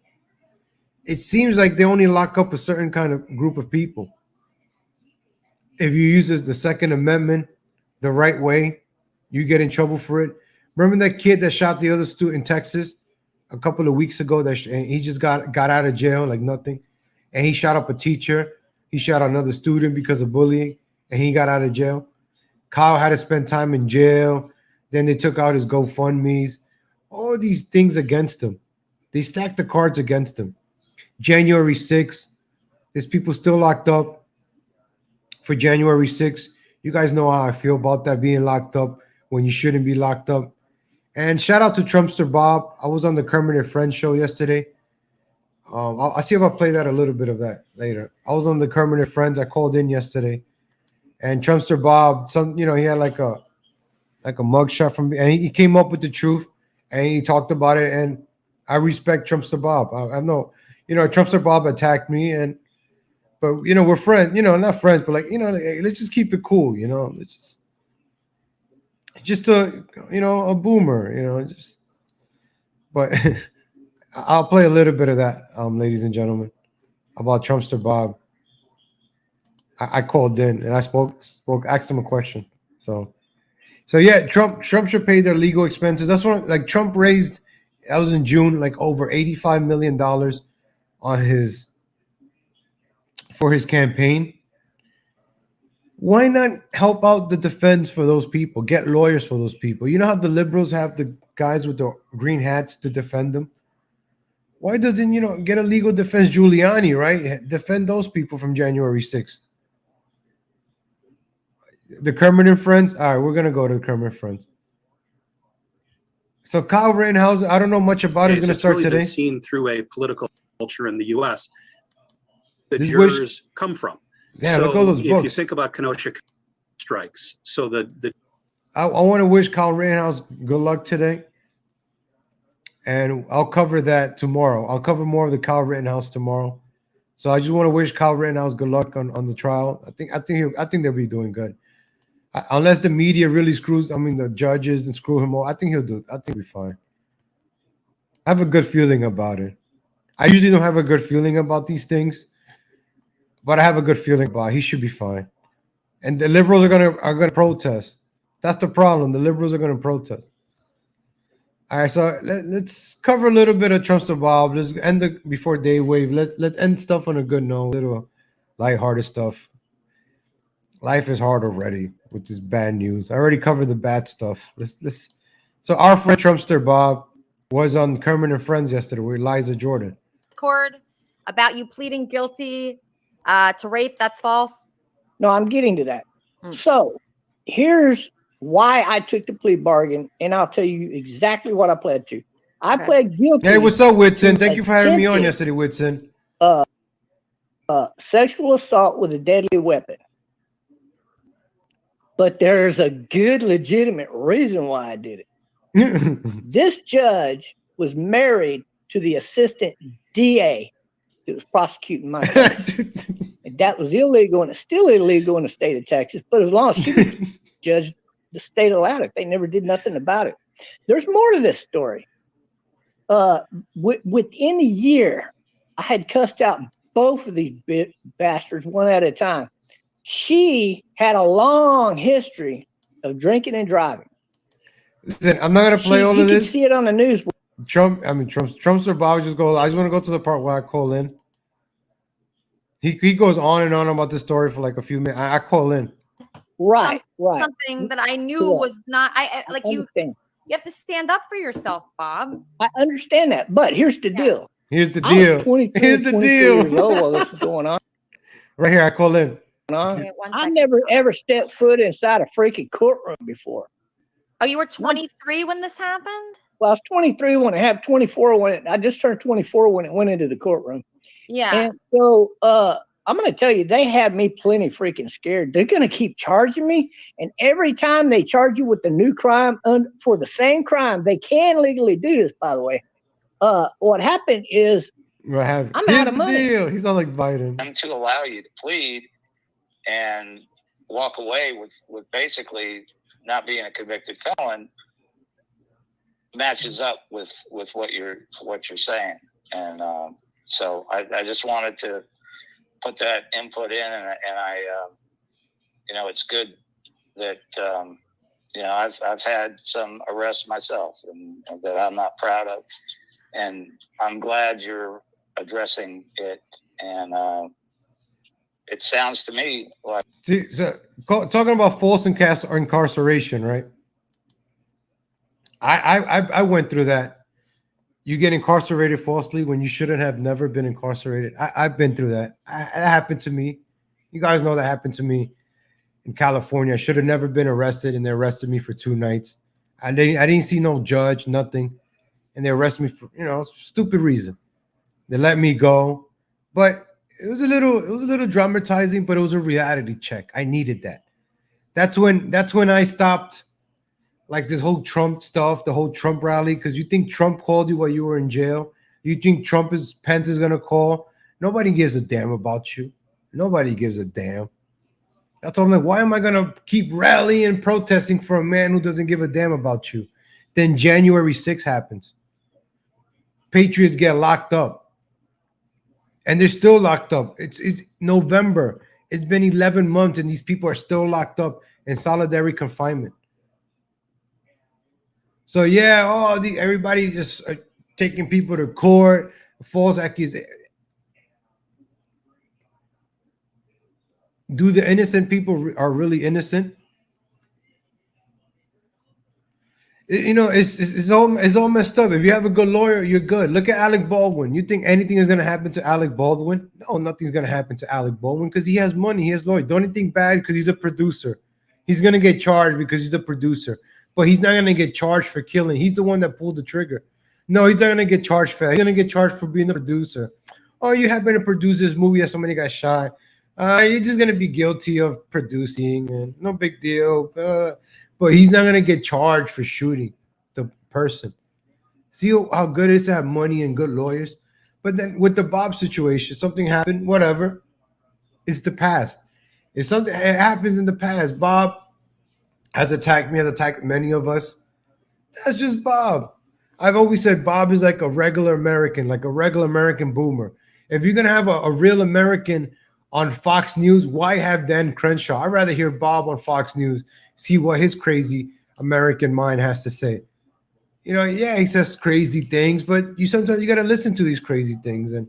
It seems like they only lock up a certain kind of group of people. If you use the Second Amendment the right way, you get in trouble for it. Remember that kid that shot the other student in Texas a couple of weeks ago? And he just got out of jail like nothing. And he shot up a teacher. He shot another student because of bullying. And he got out of jail. Kyle had to spend time in jail. Then they took out his GoFundMes. All these things against him. They stacked the cards against him. January 6th. There's people still locked up for January 6th. You guys know how I feel about that, being locked up when you shouldn't be locked up. And shout out to Trumpster Bob. I was on the Kermit and Friends show yesterday. I'll see if I play that a little bit of that later. I was on the Kermit and Friends. I called in yesterday. And Trumpster Bob, he had like a mugshot from me. And he came up with the truth. And he talked about it. And I respect Trumpster Bob. I know, Trumpster Bob attacked me. But we're friends, not friends, but let's just keep it cool, let's just a boomer, but I'll play a little bit of that, ladies and gentlemen, about Trumpster Bob. I called in and I asked him a question. So yeah, Trump should pay their legal expenses. That's what Trump raised, that was in June, over $85 million for his campaign. Why not help out the defense for those people? Get lawyers for those people. You know how the liberals have the guys with the green hats to defend them? Why doesn't, get a legal defense? Giuliani, right? Defend those people from January 6th. The Kermit and Friends? All right, we're going to go to the Kermit and Friends. So Kyle Rittenhouse, I don't know much about it. It's going to start really today. Been seen through a political culture in the U.S. The jurors come from. Yeah, look at all those if books. You think about Kenosha strikes. So I want to wish Kyle Rittenhouse good luck today. And I'll cover that tomorrow. I'll cover more of the Kyle Rittenhouse tomorrow. So I just want to wish Kyle Rittenhouse good luck on the trial. I think they'll be doing good. Unless the media really the judges and screw him all. I think he'll be fine. I have a good feeling about it. I usually don't have a good feeling about these things, but I have a good feeling about it. He should be fine. And the liberals are gonna protest. That's the problem. The liberals are gonna protest. All right, so let's cover a little bit of Trumpster Bob. Let's end before day wave. Let's end stuff on a good note. Little lighthearted stuff. Life is hard already with this bad news. I already covered the bad stuff. So our friend Trumpster Bob was on Kermit and Friends yesterday with Liza Jordan. About you pleading guilty to rape. That's false. No, I'm getting to that. So here's why I took the plea bargain, and I'll tell you exactly what I pled to. I pled guilty. Hey, what's up, Whitson? Thank you for having me on yesterday, Whitson. Sexual assault with a deadly weapon. But there's a good, legitimate reason why I did it. This judge was married to the assistant DA that was prosecuting my case. And that was illegal, and it's still illegal in the state of Texas. But as long as she was judged, the state allowed it. They never did nothing about it. There's more to this story. Within a year, I had cussed out both of these bastards one at a time. She had a long history of drinking and driving. Listen, I'm not gonna play all of this. You can see it on the news. Trumpster Bob just goes. I just want to go to the part where I call in. He goes on and on about this story for like a few minutes. I call in. Right. Something that I knew was not. You have to stand up for yourself, Bob. I understand that, but here's the deal. Here's the deal. Here's the deal. Years old while this is going on. Right here, I call in. I never ever stepped foot inside a freaking courtroom before. Oh, you were 23 when this happened? Well, I was 23 when I had 24 when I just turned 24 when it went into the courtroom. Yeah. And so I'm going to tell you, they have me plenty freaking scared. They're going to keep charging me. And every time they charge you with a new crime for the same crime, they can legally do this, by the way. What happened is I'm Here's out of the money. deal. He's not like Biden. To allow you to plead and walk away with basically not being a convicted felon matches up with what you're saying. And so I just wanted to put that input in, and I it's good that I've had some arrests myself and that I'm not proud of, and I'm glad you're addressing it. And it sounds to me like talking about false incarceration, right? I went through that. You get incarcerated falsely when you shouldn't have never been incarcerated. I've been through that. That happened to me. You guys know that happened to me in California. I should have never been arrested, and they arrested me for 2 nights. I didn't see no judge, nothing, and they arrested me for stupid reason. They let me go, but it was a little dramatizing, but it was a reality check. I needed that. That's when I stopped. Like this whole Trump stuff, the whole Trump rally, because you think Trump called you while you were in jail. You think Pence is going to call. Nobody gives a damn about you. Nobody gives a damn. That's why I'm like, why am I going to keep rallying and protesting for a man who doesn't give a damn about you? Then January 6th happens. Patriots get locked up. And they're still locked up. It's November. It's been 11 months and these people are still locked up in solitary confinement. So yeah, everybody just taking people to court, false accusation. Do the innocent people are really innocent? It's all messed up. If you have a good lawyer, you're good. Look at Alec Baldwin. You think anything is gonna happen to Alec Baldwin? No, nothing's gonna happen to Alec Baldwin because he has money. He has lawyers. Don't anything bad because he's a producer. He's gonna get charged because he's a producer. But he's not going to get charged for killing. He's the one that pulled the trigger. No, he's not going to get charged for that. He's going to get charged for being a producer. Oh, you happen to produce this movie that somebody got shot. You're just going to be guilty of producing. And no big deal. But he's not going to get charged for shooting the person. See how good it is to have money and good lawyers? But then with the Bob situation, something happened, whatever. It's the past. If something happens in the past, Bob has attacked me, has attacked many of us. That's just Bob. I've always said Bob is like a regular American, like a regular American boomer. If you're going to have a real American on Fox News, why have Dan Crenshaw? I'd rather hear Bob on Fox News, see what his crazy American mind has to say. Yeah, he says crazy things, but sometimes you got to listen to these crazy things and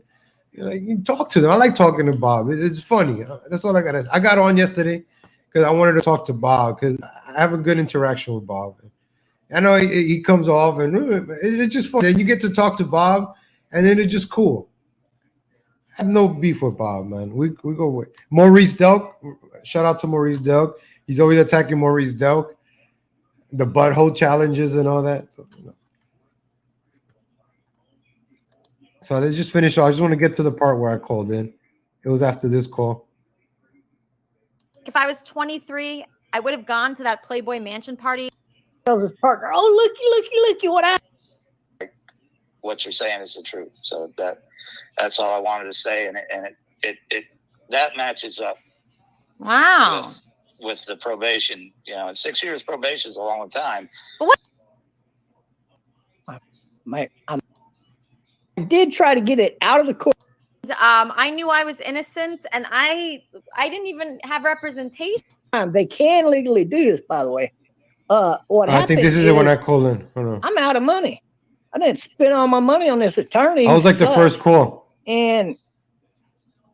you talk to them. I like talking to Bob. It's funny. That's all I got to say. I got on yesterday because I wanted to talk to Bob because I have a good interaction with Bob. I know he comes off and it's just fun. Then you get to talk to Bob and then it's just cool. I have no beef with Bob, man. We go with Maurice Delk. Shout out to Maurice Delk. He's always attacking Maurice Delk. The butthole challenges and all that. So let's just finish. I just want to get to the part where I called in. It was after this call. If I was 23, I would have gone to that Playboy Mansion party. Tells his partner, "Oh, looky, what I." What you're saying is the truth. So that's all I wanted to say, and it that matches up. Wow. With the probation, and 6 years probation is a long time. But what? I did try to get it out of the court. I knew I was innocent, and I didn't even have representation. They can legally do this, by the way. What I think this is it when I call in. Hold on. I'm out of money. I didn't spend all my money on this attorney. I was like the first call. And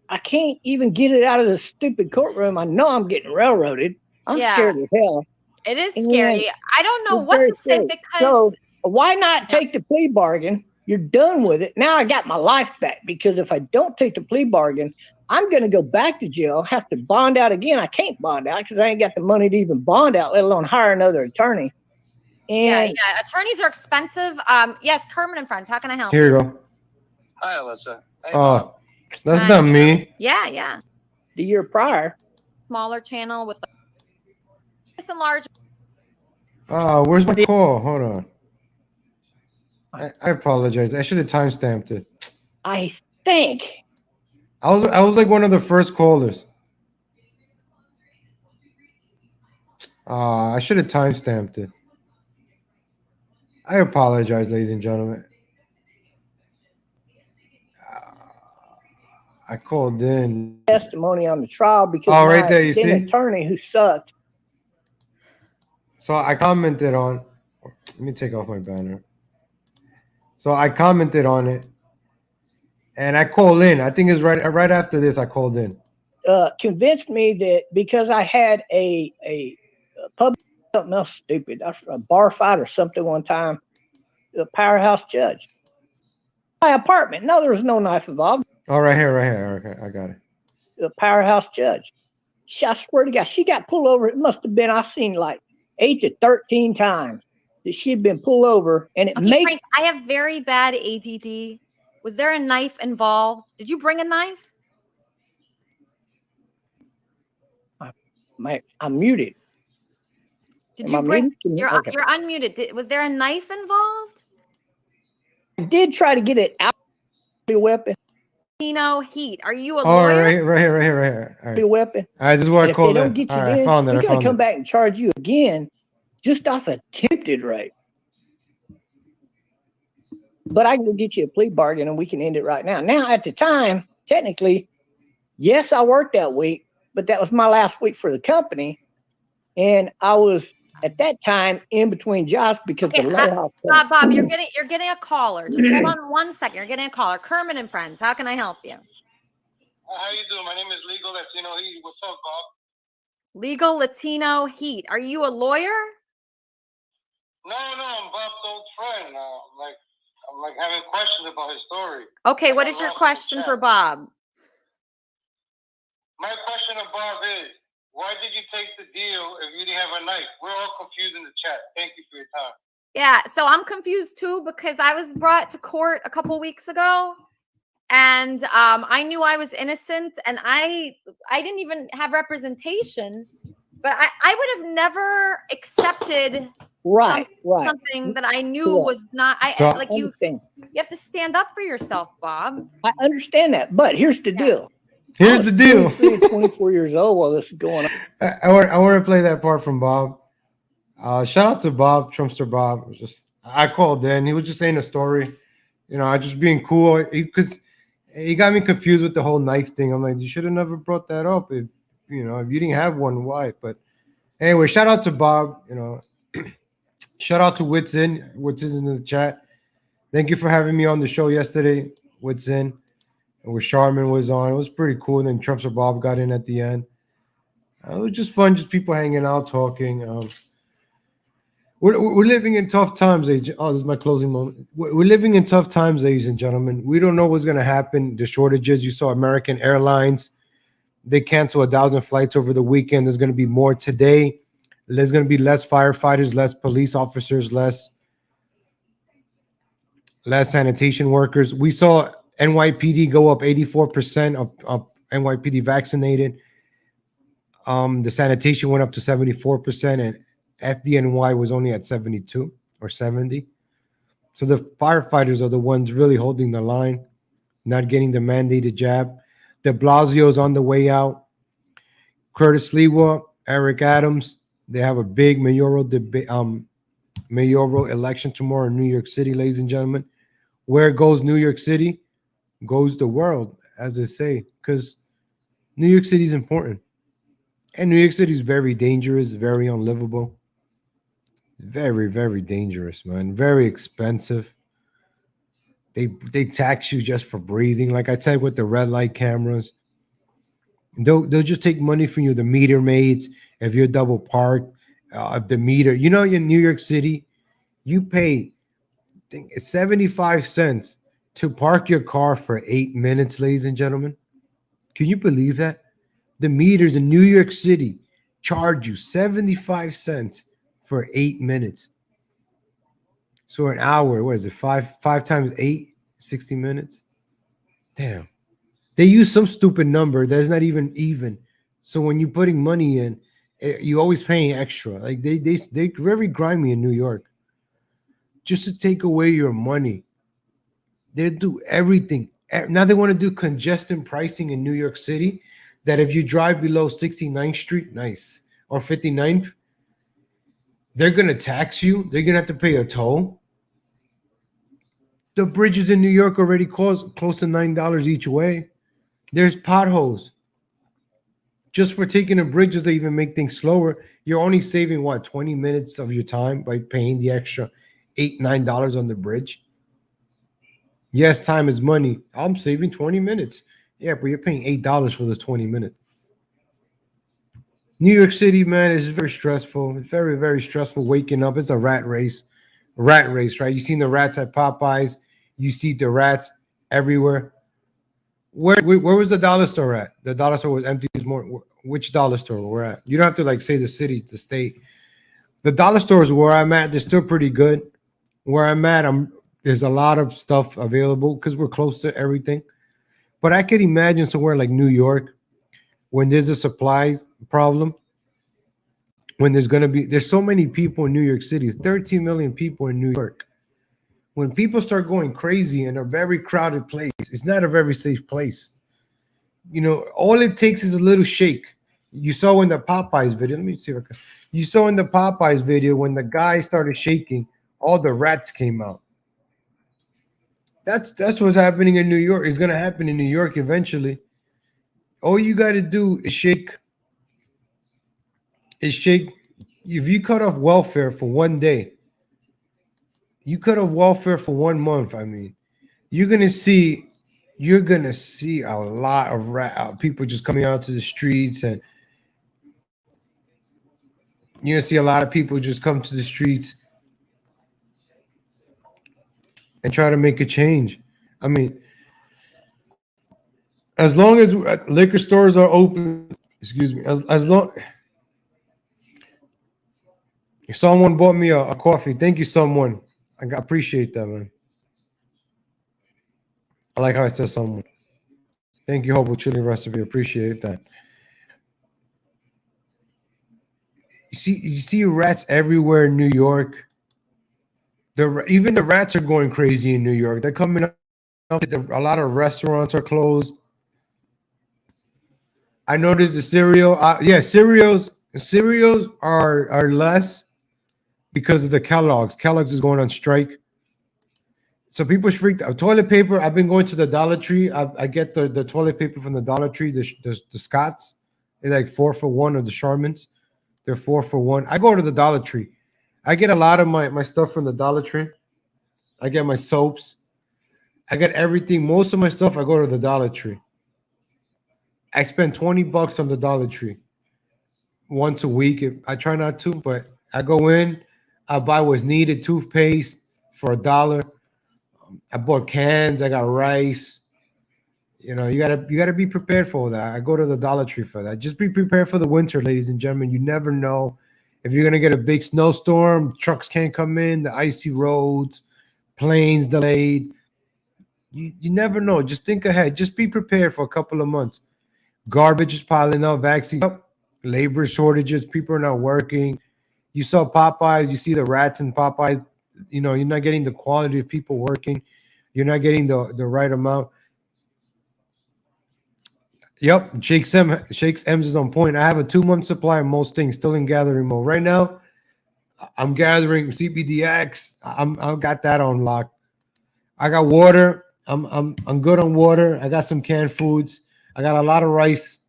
I can't even get it out of the stupid courtroom. I know I'm getting railroaded. I'm scared as hell. It is scary. I don't know what to say because. So why not take the plea bargain? You're done with it. Now I got my life back, because if I don't take the plea bargain, I'm going to go back to jail, have to bond out again. I can't bond out because I ain't got the money to even bond out, let alone hire another attorney. And yeah. Attorneys are expensive. Yes, Kermit and Friends. How can I help? Here you go. Hi, Alyssa. Hey, that's not me. Yeah. The year prior. Smaller channel with the large. Where's my call? Hold on. I apologize. I should have timestamped it. think. I was like one of the first callers. I should have timestamped it. I apologize, ladies and gentlemen. I called in Testimony on the trial because right my there, you then see? attorney who sucked. So I commented on. Let me take off my banner. So I commented on it, and I called in. I think it's right after this. I called in. Convinced me that because I had a public something else stupid, a bar fight or something one time, the powerhouse judge. My apartment. No, there was no knife involved. Oh, right here. Okay, I got it. The powerhouse judge. I swear to God, she got pulled over. It must have been, I've seen like 8 to 13 times that she'd been pulled over, and it Frank, I have very bad ADD. Was there a knife involved? Did you bring a knife? I'm muted. Did you bring? You're unmuted. Was there a knife involved? I did try to get it out of the weapon. Latino heat. Are you a lawyer? Right here. All right. Your weapon. All right, this is what I called in. If they don't get you in, I found it. we're going to come back and charge you again just off attempted rape. But I can go get you a plea bargain and we can end it right now. Now, at the time, technically, yes, I worked that week, but that was my last week for the company. And I was at that time in between jobs because the layoff. Bob, you're getting a caller. Just hold on 1 second. You're getting a caller. Kermit and Friends. How can I help you? How you doing? My name is Legal Latino Heat. What's up, Bob? Legal Latino Heat. Are you a lawyer? No, I'm Bob's old friend. I'm like having questions about his story. Okay, what is your question for Bob? My question to Bob is, why did you take the deal if you didn't have a knife? We're all confused in the chat. Thank you for your time. Yeah, so I'm confused too because I was brought to court a couple weeks ago. And I knew I was innocent, and I didn't even have representation, but I would have never accepted something that I knew was not. You have to stand up for yourself, Bob. I understand that, but here's the deal. 24 years old while this is going on. I want to play that part from Bob. Shout out to Bob, Trumpster Bob. I called in. He was just saying a story. I just being cool because he got me confused with the whole knife thing. I'm like, you should have never brought that up if you didn't have one. Why? But anyway, shout out to Bob. Shout out to Wits in the chat. Thank you for having me on the show yesterday. Wits in, where Charmin was on. It was pretty cool. And then Trumpster Bob got in at the end. It was just fun, just people hanging out, talking. We're living in tough times. Oh, this is my closing moment. We're living in tough times, ladies and gentlemen. We don't know what's going to happen. The shortages. You saw American Airlines. They canceled 1,000 flights over the weekend. There's going to be more today. There's going to be less firefighters, less police officers, less sanitation workers. We saw NYPD go up 84% of NYPD vaccinated. The sanitation went up to 74%, and FDNY was only at 72 or 70. So the firefighters are the ones really holding the line, not getting the mandated jab. De Blasio's on the way out. Curtis Lewa, Eric Adams, they have a big mayoral election tomorrow in New York City, ladies and gentlemen. Where goes New York City, goes the world, as they say, because New York City is important. And New York City is very dangerous, very unlivable. Very, very dangerous, man. Very expensive. They tax you just for breathing. Like I said, with the red light cameras. They'll just take money from you, the meter maids, if you're double parked, if the meter. In New York City, you pay, I think it's 75 cents to park your car for 8 minutes, ladies and gentlemen. Can you believe that? The meters in New York City charge you 75 cents for 8 minutes. So an hour, what is it? 5 times 8, 60 minutes. Damn. They use some stupid number that's not even. So when you're putting money in, you're always paying extra. Like they very grimy in New York. Just to take away your money. They do everything Now they want to do congestion pricing in New York City, that if you drive below 69th Street, nice, or 59th, they're going to tax you. They're going to have to pay a toll. The bridges in New York already cost close to $9 each way. There's potholes. Just for taking the bridges to even make things slower, you're only saving, what, 20 minutes of your time by paying the extra $8, $9 on the bridge? Yes, time is money. I'm saving 20 minutes. Yeah, but you're paying $8 for those 20 minutes. New York City, man, is very stressful. It's very, very stressful waking up. It's a rat race. Rat race, right? You seen the rats at Popeyes. You see the rats everywhere. Where was the dollar store at? The dollar store was empty this morning. Which dollar store we're at? You don't have to like say the city, the state. The dollar stores where I'm at, they're still pretty good. Where I'm at, there's a lot of stuff available because we're close to everything. But I could imagine somewhere like New York, when there's a supply problem, when there's so many people in New York City, 13 million people in New York. When people start going crazy in a very crowded place, it's not a very safe place. You know, all it takes is a little shake. You saw in the Popeyes video, let me see if I can. You saw in the Popeyes video when the guy started shaking, all the rats came out. That's what's happening in New York. It's going to happen in New York eventually. All you got to do is shake. If you cut off welfare for one day, you cut off welfare for 1 month, I mean, you're gonna see a lot of people just coming out to the streets, and you're gonna see a lot of people just come to the streets and try to make a change. I mean, as long as liquor stores are open, excuse me, as long someone bought me a coffee. Thank you, someone. I appreciate that, man. I like how I said someone. Thank you, Hobo Chili Recipe. Appreciate that. You see rats everywhere in New York. Even the rats are going crazy in New York. They're coming up. A lot of restaurants are closed. I noticed the cereal. Cereals are less because of the Kellogg's. Kellogg's is going on strike. So people freaked out. Toilet paper, I've been going to the Dollar Tree. I get the toilet paper from the Dollar Tree, the Scots. They're like 4 for $1, or the Charmins. They're 4 for $1. I go to the Dollar Tree. I get a lot of my stuff from the Dollar Tree. I get my soaps. I get everything. Most of my stuff, I go to the Dollar Tree. I spend $20 on the Dollar Tree once a week. I try not to, but I go in. I buy what's needed. Toothpaste for $1. I bought cans. I got rice. You know, you gotta be prepared for that. I go to the Dollar Tree for that. Just be prepared for the winter, ladies and gentlemen. You never know if you're gonna get a big snowstorm. Trucks can't come in. The icy roads, planes delayed. You never know. Just think ahead. Just be prepared for a couple of months. Garbage is piling up. Vaccine, labor shortages. People are not working. You saw Popeyes. You see the rats in Popeyes. You know, you're not getting the quality of people working. You're not getting the right amount. Yep, Shakes M's is on point. I have a 2-month supply of most things still in gathering mode. Right now, I'm gathering CBDX. I got that on lock. I got water. I'm good on water. I got some canned foods. I got a lot of rice.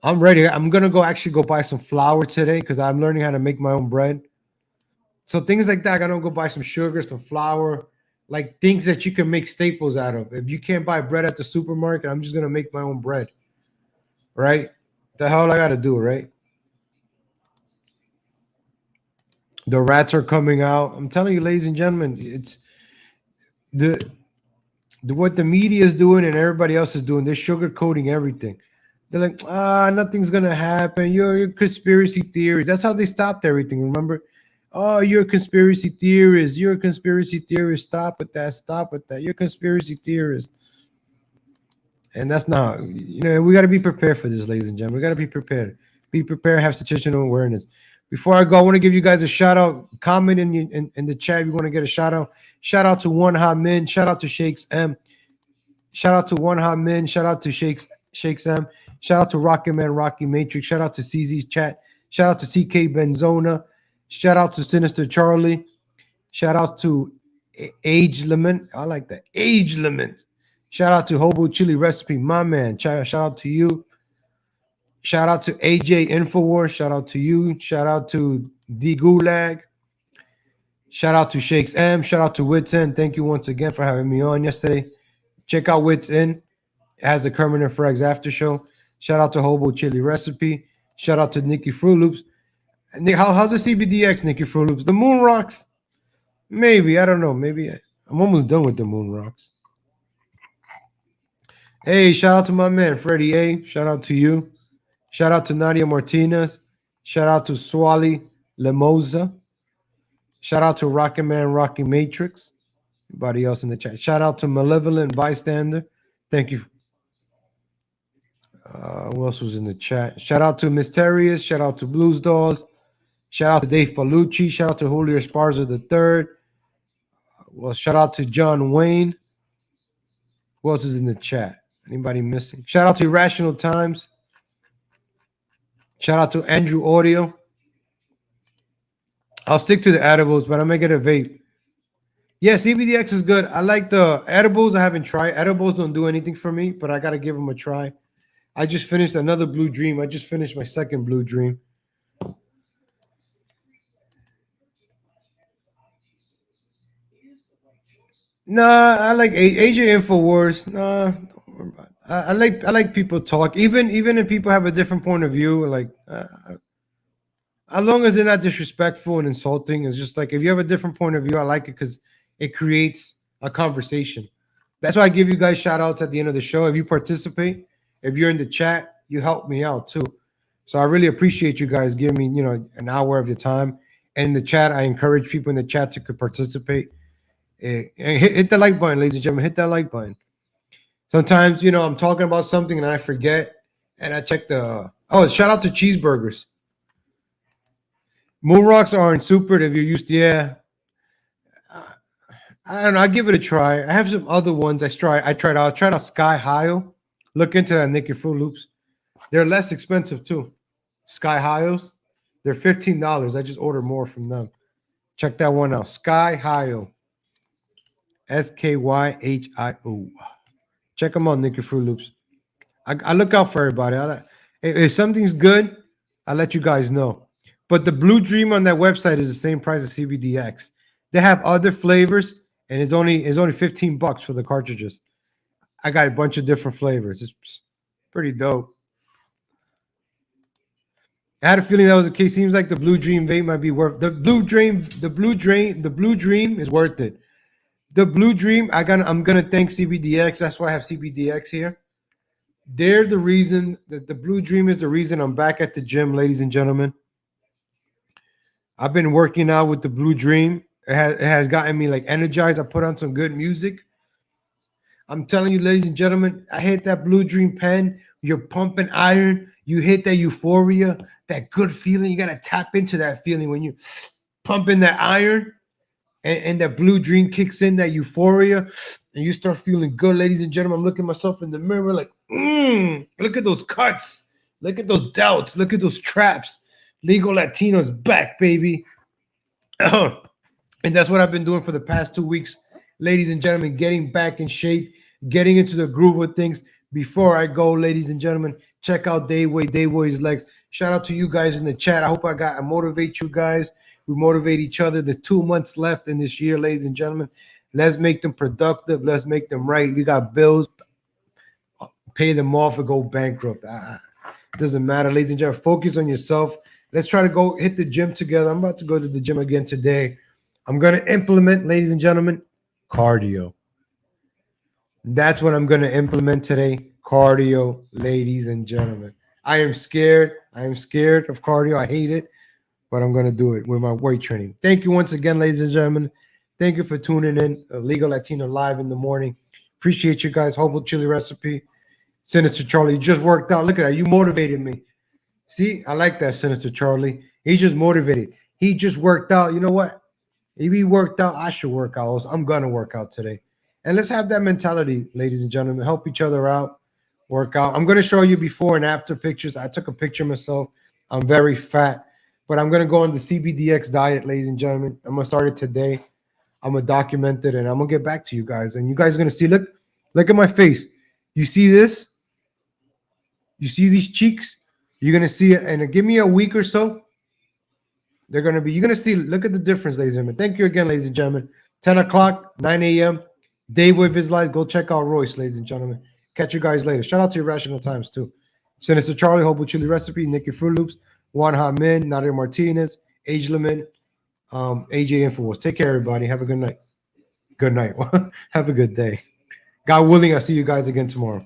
I'm ready. I'm gonna go buy some flour today because I'm learning how to make my own bread. So things like that. I gotta go buy some sugar, some flour, like things that you can make staples out of. If you can't buy bread at the supermarket, I'm just gonna make my own bread. Right? The hell I gotta do, right? The rats are coming out. I'm telling you, ladies and gentlemen, it's what the media is doing and everybody else is doing. They're sugarcoating everything. They're like, nothing's gonna happen. You're conspiracy theories. That's how they stopped everything. Remember? Oh, you're a conspiracy theorist. You're a conspiracy theorist. Stop with that. Stop with that. You're a conspiracy theorist. And that's not, we got to be prepared for this, ladies and gentlemen. We got to be prepared. Be prepared, have situational awareness. Before I go, I want to give you guys a shout out. Comment in the chat if you want to get a shout out. Shout out to One Hot Min. Shout out to Shakes M. Shout out to One Hot Min. Shout out to Shakes M. Shout out to Rocket Man, Rocky Matrix. Shout out to CZ's chat. Shout out to CK Benzona. Shout out to Sinister Charlie. Shout out to Age Limit. I like that. Age Limit. Shout out to Hobo Chili Recipe, my man. Shout out to you. Shout out to AJ Infowars. Shout out to you. Shout out to D Gulag. Shout out to Shakes M. Shout out to Wits In. Thank you once again for having me on yesterday. Check out Wits In. It has the Kermit and Frags after show. Shout out to Hobo Chili Recipe. Shout out to Nikki Fruit Loops. Nick, how's the CBDX, Nikki Fruit Loops? The Moon Rocks? Maybe. I don't know. Maybe I'm almost done with the Moon Rocks. Hey, shout out to my man, Freddie A. Shout out to you. Shout out to Nadia Martinez. Shout out to Swally Lemoza. Shout out to Rocket Man, Rocky Matrix. Everybody else in the chat. Shout out to Malevolent Bystander. Thank you. Who else was in the chat? Shout out to Mysterious. Shout out to Blues Dolls. Shout out to Dave Palucci. Shout out to Julio Esparza III. Well, shout out to John Wayne. Who else is in the chat? Anybody missing? Shout out to Irrational Times. Shout out to Andrew Audio. I'll stick to the edibles, but I'm going to get a vape. Yeah, CBDX is good. I like the edibles. I haven't tried. Edibles don't do anything for me, but I got to give them a try. I just finished another Blue Dream. I just finished my second Blue Dream. Nah, I like AJ Infowars. Nah, don't worry about it. I like people talk. Even if people have a different point of view, like as long as they're not disrespectful and insulting, it's just like if you have a different point of view, I like it because it creates a conversation. That's why I give you guys shout outs at the end of the show. If you participate, if you're in the chat, you help me out too. So I really appreciate you guys giving me, an hour of your time. And in the chat, I encourage people in the chat to participate. And hit the like button, ladies and gentlemen. Hit that like button. Sometimes, I'm talking about something and I forget. And I check shout out to cheeseburgers. Moon Rocks aren't super if you're used to, I don't know. I'll give it a try. I have some other ones I tried out. I tried out Sky High-O. Look into that, Nikki Fruit Loops. They're less expensive too. Sky High-Os. They're $15. I just ordered more from them. Check that one out. Sky High-O. SKYHIO. Check them out, Nikki Fruit Loops. I look out for everybody. If something's good, I'll let you guys know. But the Blue Dream on that website is the same price as CBDX. They have other flavors, and it's only $15 for the cartridges. I got a bunch of different flavors. It's pretty dope. I had a feeling that was the case. Seems like the Blue Dream vape might be worth the Blue Dream is worth it. The Blue Dream, I'm gonna thank CBDX. That's why I have CBDX here. They're the reason that the Blue Dream is the reason I'm back at the gym, ladies and gentlemen. I've been working out with the Blue Dream. It has gotten me like energized. I put on some good music. I'm telling you, ladies and gentlemen, I hit that Blue Dream pen. You're pumping iron. You hit that euphoria, that good feeling. You got to tap into that feeling when you pump in that iron and that Blue Dream kicks in, that euphoria, and you start feeling good, ladies and gentlemen. I'm looking at myself in the mirror like, look at those cuts. Look at those doubts. Look at those traps. Legal Latino's back, baby. And that's what I've been doing for the past 2 weeks, ladies and gentlemen, getting back in shape, getting into the groove of things. Before I go, ladies and gentlemen, check out Dayboy's legs. Shout out to you guys in the chat. I hope I motivate you guys. We motivate each other. There's 2 months left in this year, ladies and gentlemen. Let's make them productive. Let's make them right. We got bills. Pay them off or go bankrupt. Doesn't matter, ladies and gentlemen. Focus on yourself. Let's try to go hit the gym together. I'm about to go to the gym again today. I'm going to implement, ladies and gentlemen, cardio. That's what I'm going to implement today. Cardio, ladies and gentlemen. I am scared. I am scared of cardio. I hate it, but I'm going to do it with my weight training. Thank you once again, ladies and gentlemen. Thank you for tuning in. Legal Latino Live in the morning. Appreciate you guys. Hobo Chili Recipe. Sinister Charlie, you just worked out. Look at that. You motivated me. See, I like that, Sinister Charlie. He's just motivated. He just worked out. You know what? If he worked out, I should work out. Also, I'm gonna work out today. And let's have that mentality, ladies and gentlemen. Help each other out. Work out. I'm gonna show you before and after pictures. I took a picture myself. I'm very fat, but I'm gonna go on the CBDX diet, ladies and gentlemen. I'm gonna start it today. I'm gonna document it, and I'm gonna get back to you guys. And you guys are gonna see. Look at my face. You see this? You see these cheeks? You're gonna see it, and give me a week or so. They're gonna be. You're gonna see. Look at the difference, ladies and gentlemen. Thank you again, ladies and gentlemen. 10 o'clock, 9 a.m. Dave with his life. Go check out Royce, ladies and gentlemen. Catch you guys later. Shout out to Irrational Times too. Sinister Charlie, Hobo Chili Recipe, Nicky Fruit Loops, Juan Ha Min, Nadia Martinez, Age Lemon, AJ Infowars. Take care, everybody. Have a good night. Good night. Have a good day. God willing, I'll see you guys again tomorrow.